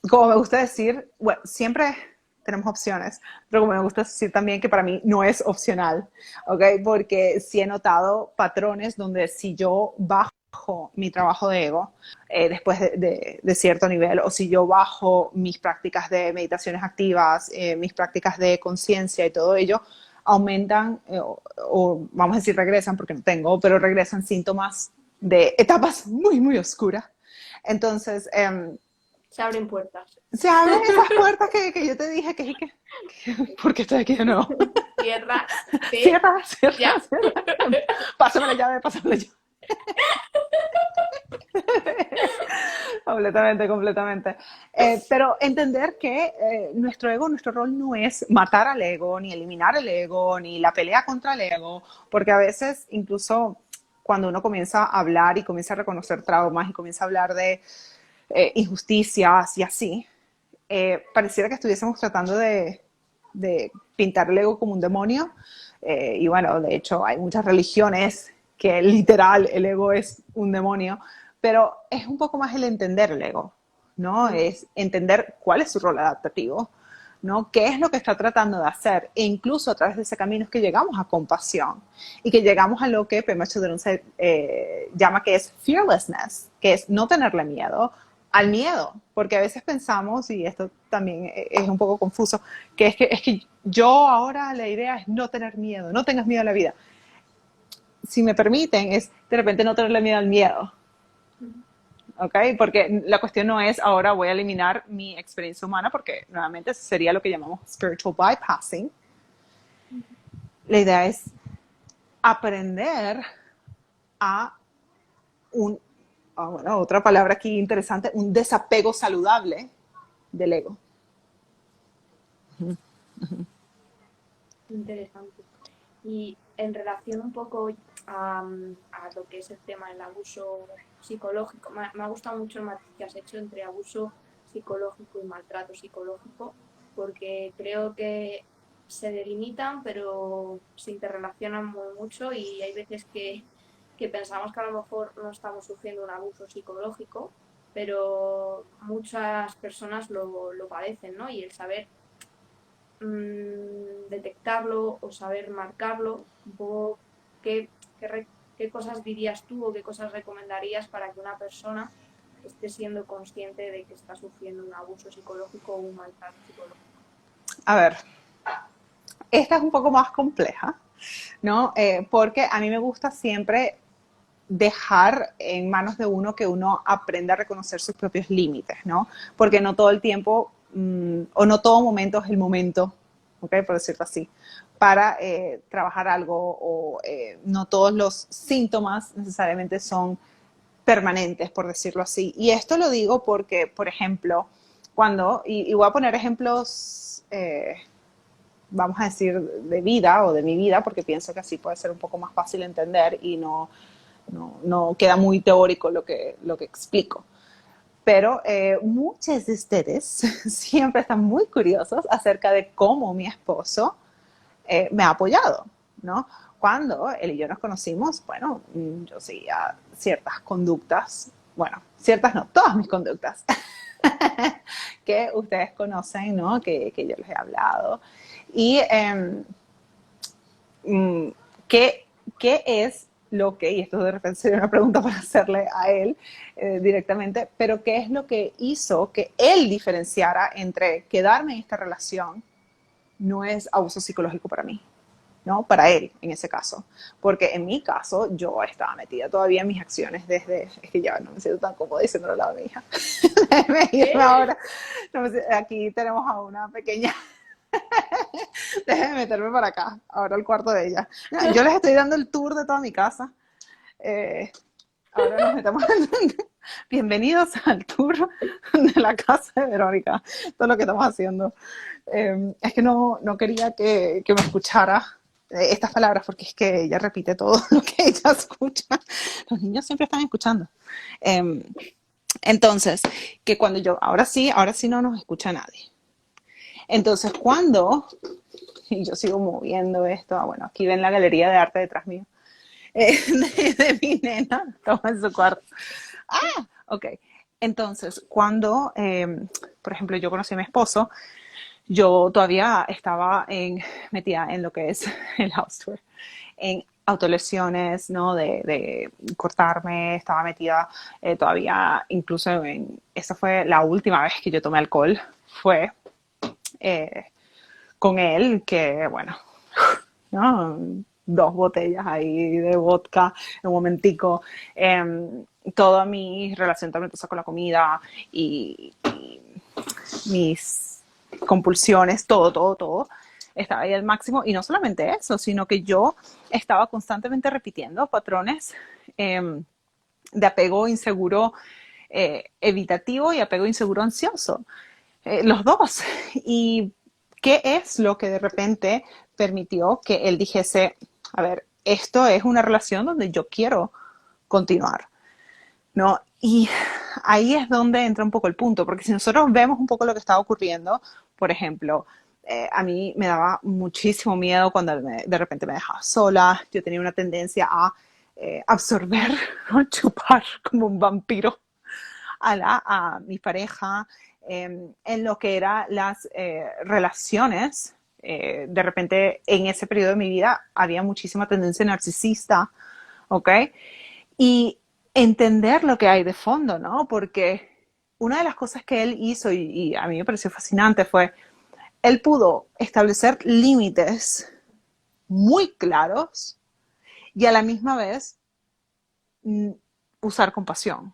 S2: Como me gusta decir, bueno, siempre tenemos opciones, pero como me gusta decir también que para mí no es opcional, ¿ok? Porque sí he notado patrones donde si yo bajo mi trabajo de ego después de cierto nivel, o si yo bajo mis prácticas de meditaciones activas, mis prácticas de conciencia y todo ello, aumentan o vamos a decir regresan, porque no tengo, pero regresan síntomas de etapas muy, muy oscuras. Entonces,
S1: Se abren puertas.
S2: se abren esas puertas que yo te dije ¿por qué estoy aquí de nuevo?
S1: Cierras. Sí.
S2: Cierra, cierra,
S1: Ya.
S2: cierra. Pásame la llave, pásame la llave. Completamente, completamente. Pero entender que nuestro ego, nuestro rol no es matar al ego, ni eliminar el ego, ni la pelea contra el ego, porque a veces incluso cuando uno comienza a hablar y comienza a reconocer traumas y comienza a hablar de injusticias y así, pareciera que estuviésemos tratando de pintar el ego como un demonio. Y bueno, de hecho hay muchas religiones que literal el ego es un demonio, pero es un poco más el entender el ego, ¿no? Es entender cuál es su rol adaptativo, ¿no? ¿Qué es lo que está tratando de hacer? E incluso a través de ese camino es que llegamos a compasión y que llegamos a lo que Pema Chodron llama que es fearlessness, que es no tenerle miedo al miedo, porque a veces pensamos, y esto también es un poco confuso, que es que yo ahora la idea es no tener miedo, no tengas miedo a la vida. Si me permiten, es de repente no tenerle miedo al miedo. ¿Ok? Porque la cuestión no es ahora voy a eliminar mi experiencia humana, porque nuevamente sería lo que llamamos spiritual bypassing. La idea es aprender a bueno, otra palabra aquí interesante, un desapego saludable del ego.
S1: Interesante. Y en relación un poco a lo que es el tema del abuso psicológico, me ha gustado mucho el matiz que has hecho entre abuso psicológico y maltrato psicológico, porque creo que se delimitan, pero se interrelacionan muy mucho y hay veces que pensamos que a lo mejor no estamos sufriendo un abuso psicológico, pero muchas personas lo padecen, ¿no? Y el saber detectarlo o saber marcarlo, un poco qué cosas dirías tú o qué cosas recomendarías para que una persona esté siendo consciente de que está sufriendo un abuso psicológico o un maltrato psicológico.
S2: A ver, esta es un poco más compleja, ¿no? Porque a mí me gusta siempre dejar en manos de uno que uno aprenda a reconocer sus propios límites, ¿no? Porque no todo el tiempo o no todo momento es el momento, ¿ok? Por decirlo así, para trabajar algo o no todos los síntomas necesariamente son permanentes, por decirlo así. Y esto lo digo porque, por ejemplo, y voy a poner ejemplos, vamos a decir, de vida o de mi vida, porque pienso que así puede ser un poco más fácil entender y no queda muy teórico lo que explico. Pero muchos de ustedes siempre están muy curiosos acerca de cómo mi esposo me ha apoyado, ¿no? Cuando él y yo nos conocimos, bueno, yo seguía ciertas conductas, bueno, ciertas no, todas mis conductas, que ustedes conocen, ¿no? Que yo les he hablado. Y ¿qué es lo que, y esto de repente sería una pregunta para hacerle a él directamente, pero qué es lo que hizo que él diferenciara entre quedarme en esta relación no es abuso psicológico para mí, ¿no? Para él, en ese caso. Porque en mi caso, yo estaba metida todavía en mis acciones desde, es que ya no me siento tan cómoda diciéndolo al lado de mi hija. Déjeme irme ahora. No, aquí tenemos a una pequeña. Déjeme meterme para acá, ahora al cuarto de ella. Yo les estoy dando el tour de toda mi casa. Ahora nos metemos bienvenidos al tour de la casa de Verónica. Todo lo que estamos haciendo. Es que no quería que me escuchara estas palabras porque es que ella repite todo lo que ella escucha. Los niños siempre están escuchando. Entonces, que cuando yo, ahora sí no nos escucha nadie. Entonces, cuando, y yo sigo moviendo esto, bueno, aquí ven la galería de arte detrás mío, de mi nena, estamos en su cuarto. Ok. Entonces, cuando, por ejemplo, yo conocí a mi esposo, yo todavía estaba metida en lo que es el house tour, en autolesiones, ¿no? De cortarme, estaba metida todavía, incluso esa fue la última vez que yo tomé alcohol, fue con él, que bueno, ¿no? 2 botellas ahí de vodka en un momentico, toda mi relación tormentosa con la comida y mis compulsiones, todo, estaba ahí al máximo. Y no solamente eso, sino que yo estaba constantemente repitiendo patrones de apego inseguro evitativo y apego inseguro ansioso. Los dos. ¿Y qué es lo que de repente permitió que él dijese, a ver, esto es una relación donde yo quiero continuar, ¿no? Y ahí es donde entra un poco el punto, porque si nosotros vemos un poco lo que estaba ocurriendo, por ejemplo, a mí me daba muchísimo miedo cuando de repente me dejaba sola, yo tenía una tendencia a absorber, ¿no? Chupar como un vampiro a mi pareja, en lo que eran las relaciones. De repente, en ese periodo de mi vida, había muchísima tendencia narcisista, ¿ok? Y entender lo que hay de fondo, ¿no? Porque una de las cosas que él hizo, y a mí me pareció fascinante, fue, él pudo establecer límites muy claros y a la misma vez usar compasión.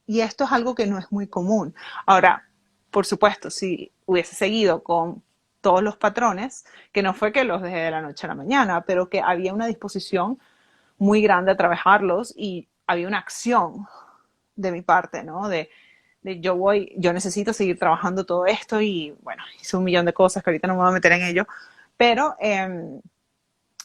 S2: Y esto es algo que no es muy común. Ahora, por supuesto, si hubiese seguido con todos los patrones, que no fue que los dejé de la noche a la mañana, pero que había una disposición muy grande a trabajarlos y había una acción de mi parte, ¿no? Yo necesito seguir trabajando todo esto y bueno, hice un millón de cosas que ahorita no me voy a meter en ello, pero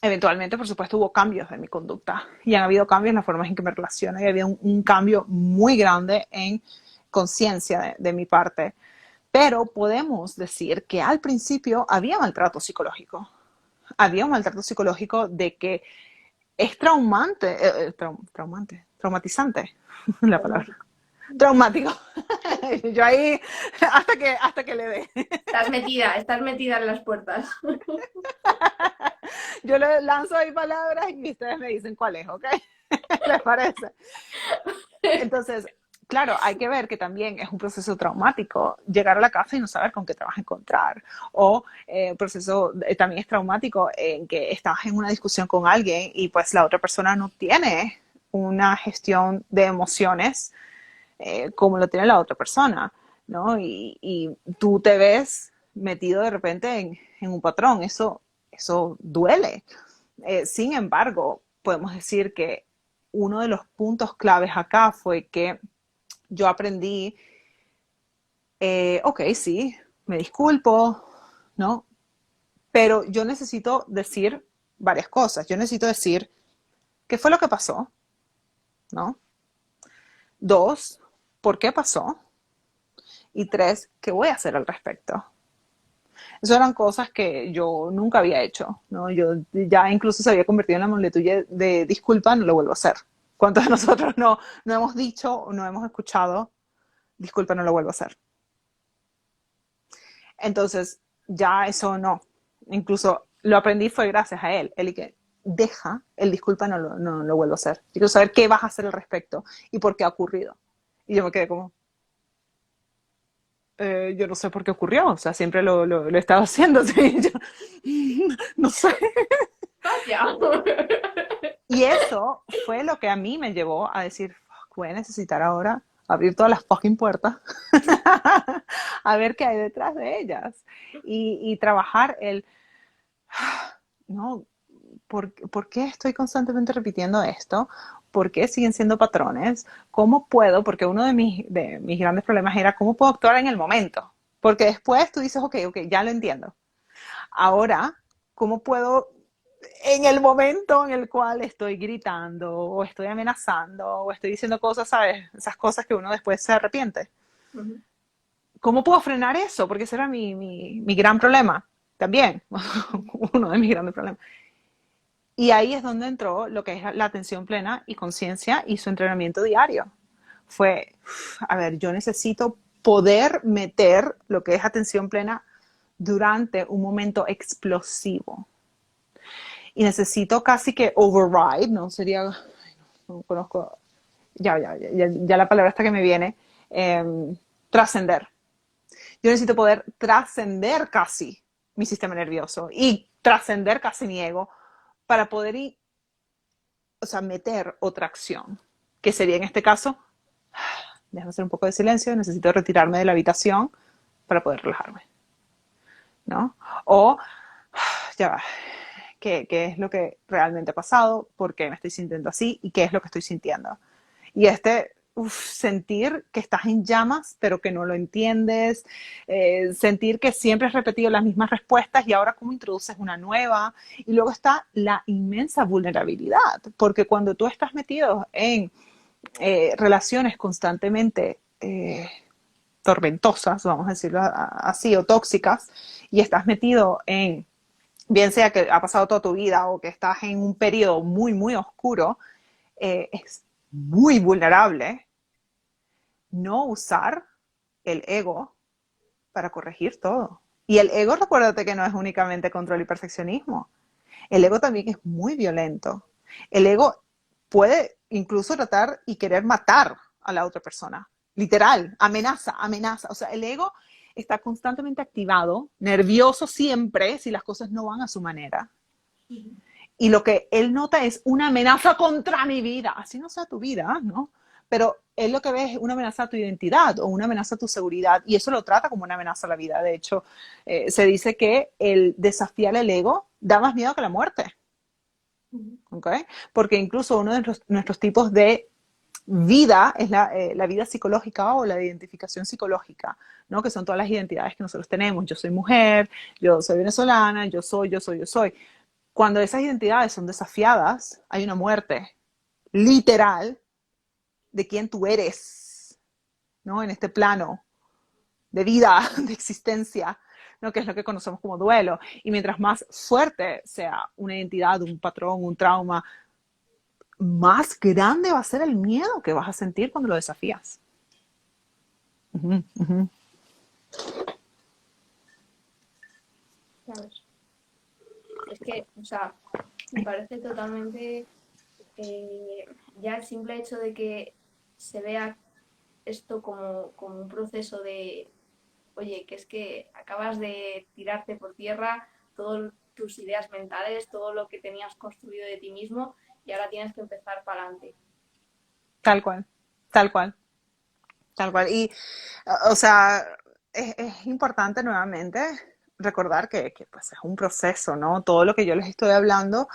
S2: eventualmente, por supuesto, hubo cambios en mi conducta y han habido cambios en las formas en que me relaciono y había un cambio muy grande en conciencia de mi parte. Pero podemos decir que al principio había maltrato psicológico. Había un maltrato psicológico de que es traumatizante, la palabra. Traumático. Yo ahí, hasta que le dé.
S1: Estás metida en las puertas.
S2: Yo le lanzo ahí palabras y ustedes me dicen cuál es, ¿ok? ¿Les parece? Entonces, claro, hay que ver que también es un proceso traumático llegar a la casa y no saber con qué te vas a encontrar. O proceso también es traumático en que estás en una discusión con alguien y pues la otra persona no tiene una gestión de emociones como lo tiene la otra persona, ¿no? Y tú te ves metido de repente en un patrón. Eso duele. Sin embargo, podemos decir que uno de los puntos claves acá fue que yo aprendí, ok, sí, me disculpo, ¿no? Pero yo necesito decir varias cosas. Yo necesito decir qué fue lo que pasó, ¿no? 2, ¿por qué pasó? Y 3, ¿qué voy a hacer al respecto? Esas eran cosas que yo nunca había hecho, ¿no? Yo ya incluso se había convertido en la muletilla de disculpa, no lo vuelvo a hacer. ¿Cuántos de nosotros no hemos dicho o no hemos escuchado disculpa, no lo vuelvo a hacer? Entonces, ya eso no. Incluso lo aprendí fue gracias a él. Él y que, deja el disculpa, no lo vuelvo a hacer. Yo quiero saber qué vas a hacer al respecto y por qué ha ocurrido. Y yo me quedé como, yo no sé por qué ocurrió, o sea, siempre lo he estado haciendo, ¿sí? Yo, no sé.
S1: Vaya.
S2: Y eso fue lo que a mí me llevó a decir, "Fuck, voy a necesitar ahora abrir todas las fucking puertas a ver qué hay detrás de ellas y trabajar el, no, ¿por qué estoy constantemente repitiendo esto? ¿Por qué siguen siendo patrones? ¿Cómo puedo? Porque uno de mis grandes problemas era cómo puedo actuar en el momento. Porque después tú dices, ok, ya lo entiendo. Ahora, ¿cómo puedo en el momento en el cual estoy gritando o estoy amenazando o estoy diciendo cosas, ¿sabes? Esas cosas que uno después se arrepiente.
S1: Ujú.
S2: ¿Cómo puedo frenar eso? Porque ese era mi gran problema también, uno de mis grandes problemas. Y ahí es donde entró lo que es la atención plena y conciencia y su entrenamiento diario. Fue, a ver, yo necesito poder meter lo que es atención plena durante un momento explosivo. Y necesito casi que override, no sería, no conozco, ya la palabra esta que me viene, trascender. Yo necesito poder trascender casi mi sistema nervioso y trascender casi mi ego para poder o sea, meter otra acción, que sería en este caso, déjame hacer un poco de silencio, necesito retirarme de la habitación para poder relajarme, ¿no? O, ya va, ¿qué es lo que realmente ha pasado? ¿Por qué me estoy sintiendo así? ¿Y qué es lo que estoy sintiendo? Y sentir que estás en llamas, pero que no lo entiendes, sentir que siempre has repetido las mismas respuestas y ahora cómo introduces una nueva. Y luego está la inmensa vulnerabilidad, porque cuando tú estás metido en relaciones constantemente tormentosas, vamos a decirlo así, o tóxicas, y estás metido en, bien sea que ha pasado toda tu vida o que estás en un periodo muy, muy oscuro, es muy vulnerable no usar el ego para corregir todo. Y el ego, recuérdate que no es únicamente control y perfeccionismo. El ego también es muy violento. El ego puede incluso tratar y querer matar a la otra persona. Literal, amenaza. O sea, el ego está constantemente activado, nervioso siempre si las cosas no van a su manera. Y lo que él nota es una amenaza contra mi vida. Así no sea tu vida, ¿no? Pero él lo que ve es una amenaza a tu identidad o una amenaza a tu seguridad y eso lo trata como una amenaza a la vida. De hecho, se dice que el desafiar el ego da más miedo que la muerte. ¿Okay? Porque incluso uno de nuestros tipos de vida es la vida psicológica o la identificación psicológica, ¿no? Que son todas las identidades que nosotros tenemos. Yo soy mujer, yo soy venezolana, yo soy. Cuando esas identidades son desafiadas, hay una muerte literal de quién tú eres, ¿no? En este plano de vida, de existencia, ¿no? Que es lo que conocemos como duelo. Y mientras más fuerte sea una identidad, un patrón, un trauma, más grande va a ser el miedo que vas a sentir cuando lo desafías. Uh-huh, uh-huh.
S1: ¿Sabes? Es que, o sea, me parece totalmente ya el simple hecho de que se vea esto como un proceso de, oye, que es que acabas de tirarte por tierra todas tus ideas mentales, todo lo que tenías construido de ti mismo y ahora tienes que empezar para adelante.
S2: Tal cual, tal cual, tal cual. Y, o sea, es importante nuevamente recordar que pues, es un proceso, ¿no? Todo lo que yo les estoy hablando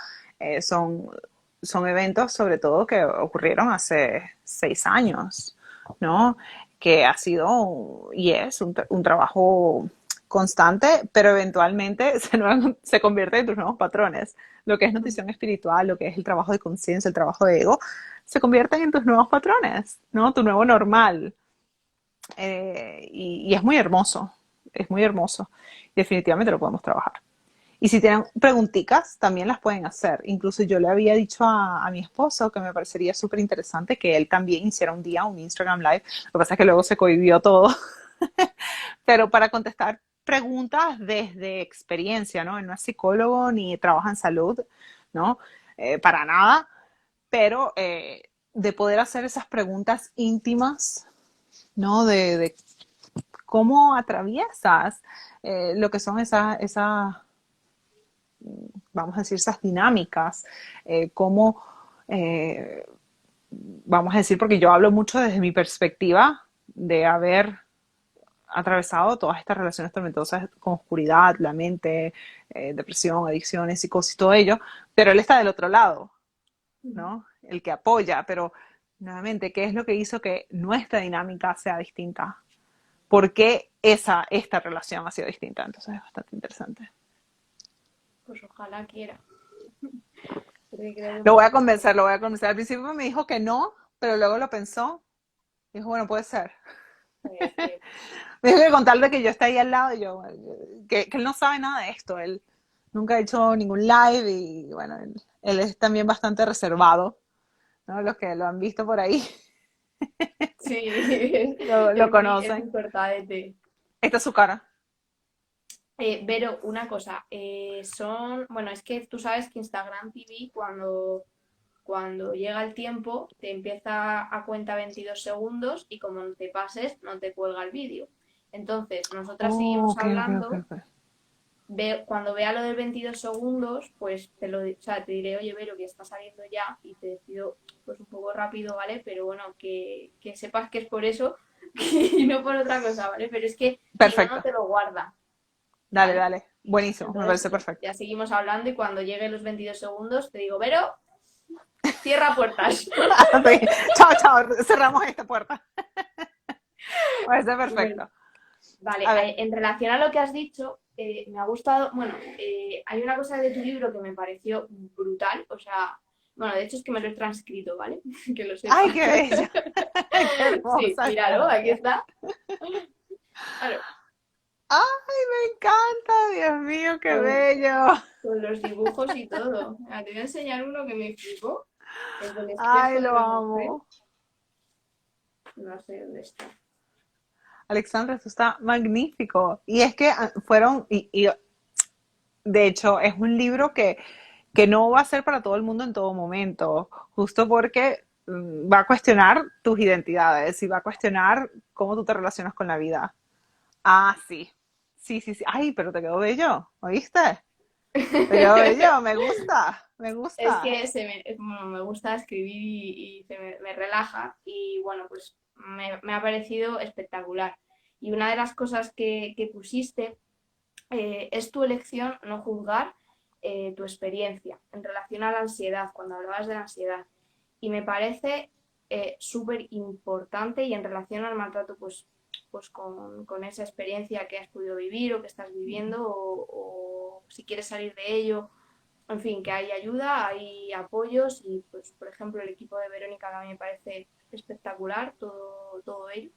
S2: son eventos, sobre todo, que ocurrieron hace 6 años, ¿no? Que ha sido y es un trabajo constante, pero eventualmente se convierte en tus nuevos patrones. Lo que es nutrición espiritual, lo que es el trabajo de conciencia, el trabajo de ego, se convierten en tus nuevos patrones, ¿no? Tu nuevo normal. Y es muy hermoso, es muy hermoso. Definitivamente lo podemos trabajar. Y si tienen preguntitas, también las pueden hacer. Incluso yo le había dicho a mi esposo que me parecería súper interesante que él también hiciera un día un Instagram Live. Lo que pasa es que luego se cohibió todo. Pero para contestar preguntas desde experiencia, ¿no? Él no es psicólogo ni trabaja en salud, ¿no? para nada, pero de poder hacer esas preguntas íntimas, ¿no? De cómo atraviesas lo que son vamos a decir, esas dinámicas, cómo, eh, vamos a decir, porque yo hablo mucho desde mi perspectiva de haber atravesado todas estas relaciones tormentosas con oscuridad, la mente, depresión, adicciones, psicosis, todo ello, pero él está del otro lado, ¿no? El que apoya, pero nuevamente, ¿qué es lo que hizo que nuestra dinámica sea distinta? ¿Por qué esta relación ha sido distinta? Entonces es bastante interesante.
S1: Pues ojalá quiera. Porque creo que
S2: Lo voy a
S1: muchas
S2: convencer, lo voy a convencer. Al principio me dijo que no, pero luego lo pensó. Dijo, bueno, puede ser.
S1: veces
S2: Me dijo que con tal de que yo esté ahí al lado, que él no sabe nada de esto. Él nunca ha hecho ningún live y bueno, él es también bastante reservado, ¿no? Los que lo han visto por ahí
S1: sí,
S2: lo
S1: es
S2: conocen.
S1: muy cortadete.
S2: Esta es su cara.
S1: Vero, una cosa, bueno, es que tú sabes que Instagram TV cuando llega el tiempo te empieza a cuenta 22 segundos y como no te pases no te cuelga el vídeo. Entonces, nosotras
S2: Oh,
S1: seguimos
S2: ok, ok, ok,
S1: hablando,
S2: ok.
S1: cuando vea lo de 22 segundos, pues o sea, te diré, oye, Vero, que está saliendo ya y te decido pues un poco rápido, ¿vale? Pero bueno, que sepas que es por eso y no por otra cosa, ¿vale? Pero es que si no, no
S2: Perfecto.
S1: te lo guarda,
S2: Dale,
S1: ¿vale?
S2: dale. Buenísimo, me
S1: Entonces,
S2: parece perfecto.
S1: ya seguimos hablando y cuando lleguen los 22 segundos te digo, Vero, cierra puertas.
S2: Sí. Chao, chao. Cerramos esta puerta. Parece
S1: Bueno,
S2: perfecto.
S1: vale,
S2: A ver.
S1: en relación a lo que has dicho, me ha gustado, bueno, hay una cosa de tu libro que me pareció brutal, o sea, bueno, de hecho es que me lo he transcrito, ¿vale? Que lo
S2: ¡Ay,
S1: sepas.
S2: qué bella! ¡Qué
S1: Sí,
S2: hermosa!
S1: míralo, aquí está. Claro,
S2: ¡Ay, me encanta! Dios mío, qué
S1: con,
S2: bello.
S1: con los dibujos y todo. Te voy a enseñar uno que me flipó, el del
S2: ¡Ay,
S1: espejo de
S2: lo
S1: la mujer,
S2: amo!
S1: no sé dónde está.
S2: Alexandra, esto está magnífico. Y es que fueron, de hecho, es un libro que no va a ser para todo el mundo en todo momento, justo porque va a cuestionar tus identidades y va a cuestionar cómo tú te relacionas con la vida. Ah, sí. Sí, sí, sí. Ay, pero te quedó bello, ¿oíste? Te quedó bello, me gusta, me
S1: Es
S2: gusta.
S1: que bueno, me gusta escribir y me relaja y bueno, pues me ha parecido espectacular. Y una de las cosas que pusiste es tu elección no juzgar tu experiencia en relación a la ansiedad, cuando hablabas de la ansiedad. Y me parece súper importante y en relación al maltrato, pues con esa experiencia que has podido vivir o que estás viviendo o si quieres salir de ello, en fin, que hay ayuda, hay apoyos y, pues, por ejemplo, el equipo de Verónica que a mí me parece espectacular, todo ello.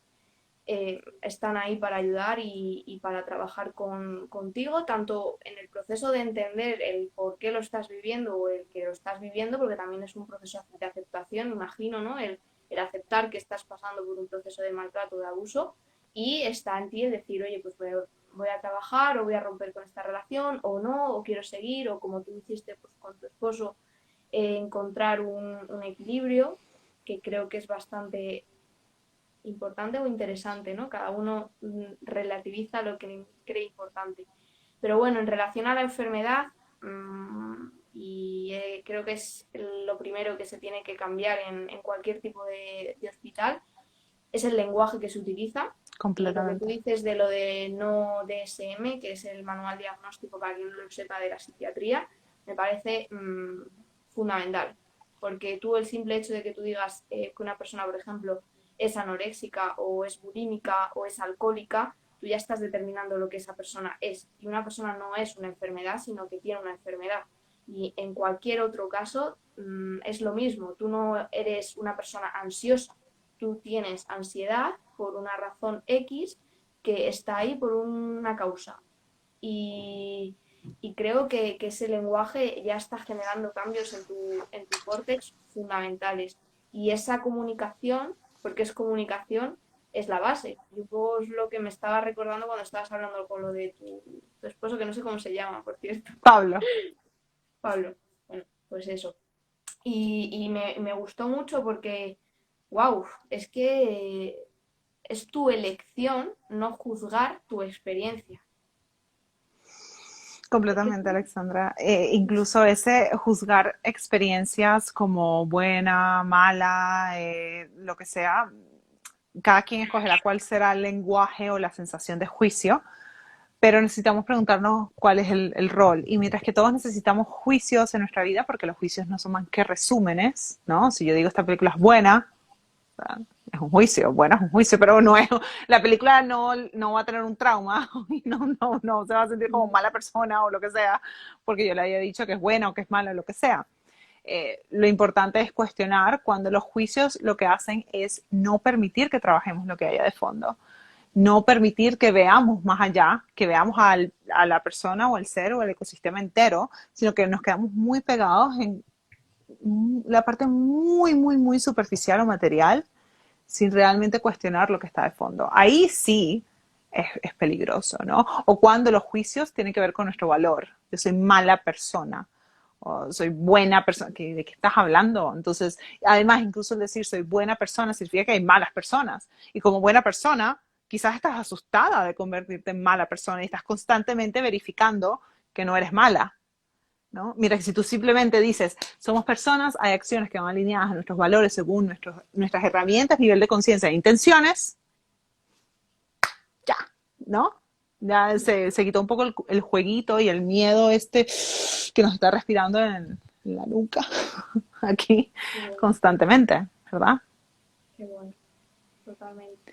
S1: Están ahí para ayudar y para trabajar contigo, tanto en el proceso de entender el por qué lo estás viviendo o el que lo estás viviendo, porque también es un proceso de aceptación, imagino, ¿no? El aceptar que estás pasando por un proceso de maltrato, de abuso, y está en ti el decir, oye, pues voy a trabajar o voy a romper con esta relación o no, o quiero seguir, o como tú hiciste pues, con tu esposo, encontrar un equilibrio que creo que es bastante importante o interesante, ¿no? Cada uno relativiza lo que cree importante. Pero bueno, en relación a la enfermedad, y creo que es lo primero que se tiene que cambiar en cualquier tipo de hospital, es el lenguaje que se utiliza. Y lo que tú
S2: Completamente.
S1: dices de lo de no DSM, que es el manual diagnóstico para quien no lo sepa de la psiquiatría, me parece fundamental. Porque tú el simple hecho de que tú digas que una persona, por ejemplo, es anoréxica o es bulímica o es alcohólica, tú ya estás determinando lo que esa persona es. Y una persona no es una enfermedad, sino que tiene una enfermedad. Y en cualquier otro caso es lo mismo. Tú no eres una persona ansiosa, tú tienes ansiedad por una razón X que está ahí por una causa. Y, y creo que ese lenguaje ya está generando cambios en tu córtex fundamentales. Y esa comunicación, porque es comunicación, es la base. Y un poco es lo que me estaba recordando cuando estabas hablando con lo de tu esposo, que no sé cómo se llama, por cierto,
S2: Pablo.
S1: Pablo. Bueno, pues eso. y me gustó mucho porque, wow, es que es tu elección no juzgar tu experiencia. Es que
S2: Completamente, Alexandra. Incluso ese juzgar experiencias como buena, mala, lo que sea, cada quien escogerá cuál será el lenguaje o la sensación de juicio, pero necesitamos preguntarnos cuál es el rol. Y mientras que todos necesitamos juicios en nuestra vida, porque los juicios no son más que resúmenes, ¿no? Si yo digo esta película es buena, es un juicio, bueno, es un juicio, pero no es, la película no va a tener un trauma y no se va a sentir como mala persona o lo que sea, porque yo le haya dicho que es buena o que es mala o lo que sea. Lo importante es cuestionar cuando los juicios lo que hacen es no permitir que trabajemos lo que haya de fondo, no permitir que veamos más allá, que veamos a la persona o al ser o el ecosistema entero, sino que nos quedamos muy pegados en la parte muy, muy, muy superficial o material sin realmente cuestionar lo que está de fondo. Ahí sí es peligroso, ¿no? O cuando los juicios tienen que ver con nuestro valor. Yo soy mala persona, o soy buena persona. ¿De qué estás hablando? Entonces, además, incluso el decir soy buena persona significa que hay malas personas. Y como buena persona, quizás estás asustada de convertirte en mala persona y estás constantemente verificando que no eres mala, ¿no? Mira, que si tú simplemente dices, somos personas, hay acciones que van alineadas a nuestros valores según nuestras herramientas, nivel de conciencia e intenciones, ya, ¿no? Ya se quitó un poco el jueguito y el miedo este que nos está respirando en la nuca, aquí,
S1: qué bueno,
S2: constantemente, ¿verdad?
S1: qué bueno, totalmente.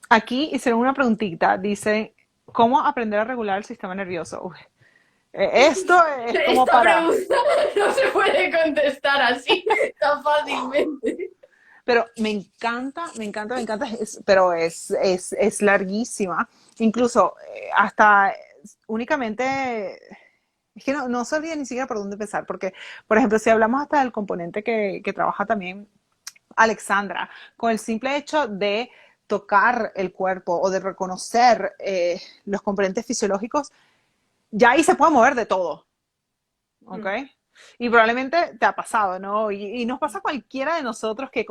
S2: Aquí hicieron una preguntita, dice, ¿cómo aprender a regular el sistema nervioso? Uy, esto es como
S1: Esta
S2: para...
S1: pregunta no se puede contestar así tan fácilmente.
S2: Pero me encanta, me encanta, me encanta, pero es larguísima. Incluso hasta únicamente, es que no sabría ni siquiera por dónde empezar, porque, por ejemplo, si hablamos hasta del componente que trabaja también Alexandra, con el simple hecho de tocar el cuerpo o de reconocer los componentes fisiológicos, ya ahí se puede mover de todo. ¿Ok? Y probablemente te ha pasado, ¿no? Y nos pasa a cualquiera de nosotros que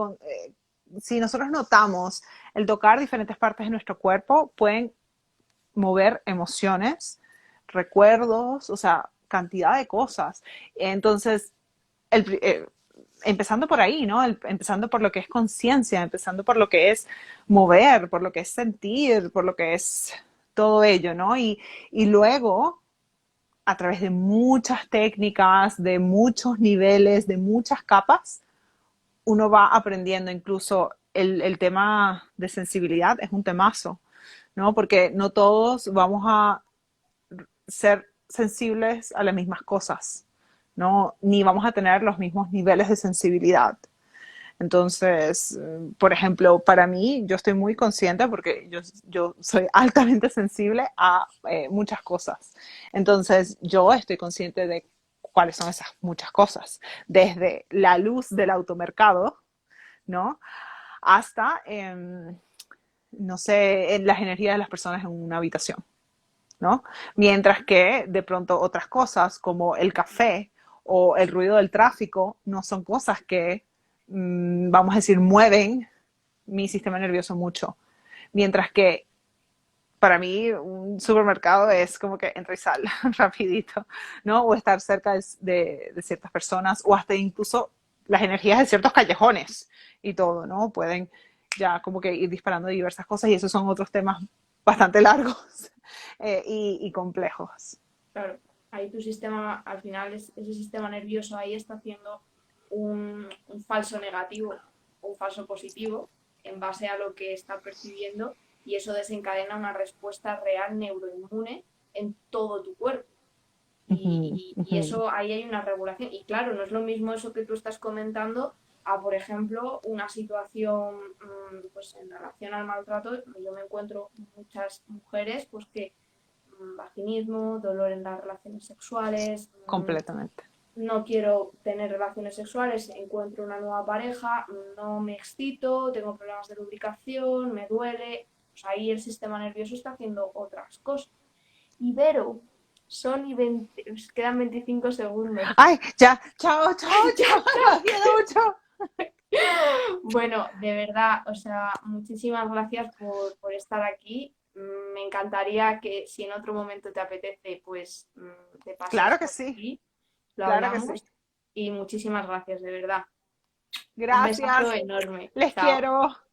S2: si nosotros notamos el tocar diferentes partes de nuestro cuerpo, pueden mover emociones, recuerdos, o sea, cantidad de cosas. Entonces, el, eh, empezando por ahí, ¿no? Empezando por lo que es conciencia, empezando por lo que es mover, por lo que es sentir, por lo que es todo ello, ¿no? Y luego a través de muchas técnicas, de muchos niveles, de muchas capas, uno va aprendiendo. Incluso el tema de sensibilidad es un temazo, ¿no? Porque no todos vamos a ser sensibles a las mismas cosas, ¿no? Ni vamos a tener los mismos niveles de sensibilidad. Entonces, por ejemplo, para mí, yo estoy muy consciente porque yo soy altamente sensible a muchas cosas. Entonces, yo estoy consciente de cuáles son esas muchas cosas, desde la luz del automercado, ¿no? Hasta, no sé, en las energías de las personas en una habitación, ¿no? Mientras que de pronto otras cosas como el café o el ruido del tráfico no son cosas que, vamos a decir, mueven mi sistema nervioso mucho. Mientras que para mí un supermercado es como que entra y sal rapidito, ¿no? O estar cerca de ciertas personas o hasta incluso las energías de ciertos callejones y todo, ¿no? Pueden ya como que ir disparando diversas cosas y esos son otros temas bastante largos y complejos.
S1: Claro, ahí tu sistema, al final, ese sistema nervioso ahí está haciendo un falso negativo, un falso positivo, en base a lo que está percibiendo, y eso desencadena una respuesta real neuroinmune en todo tu cuerpo.
S2: Uh -huh,
S1: Y eso ahí hay una regulación. Y claro, no es lo mismo eso que tú estás comentando a, por ejemplo, una situación pues en relación al maltrato. Yo me encuentro muchas mujeres pues que vaginismo, dolor en las relaciones sexuales,
S2: completamente.
S1: no quiero tener relaciones sexuales, encuentro una nueva pareja, no me excito, tengo problemas de lubricación, me duele, pues ahí el sistema nervioso está haciendo otras cosas. Y Vero, Son y 20, quedan 25 segundos.
S2: Ay, ya, chao, chao, chao, lo siento mucho.
S1: Bueno, de verdad, o sea, muchísimas gracias por estar aquí. Me encantaría que si en otro momento te apetece, pues te pases
S2: Claro que
S1: por
S2: sí,
S1: aquí, lo
S2: claro que sí.
S1: hablamos y muchísimas gracias, de verdad. Un besazo
S2: Gracias,
S1: enorme.
S2: les
S1: Chao.
S2: quiero.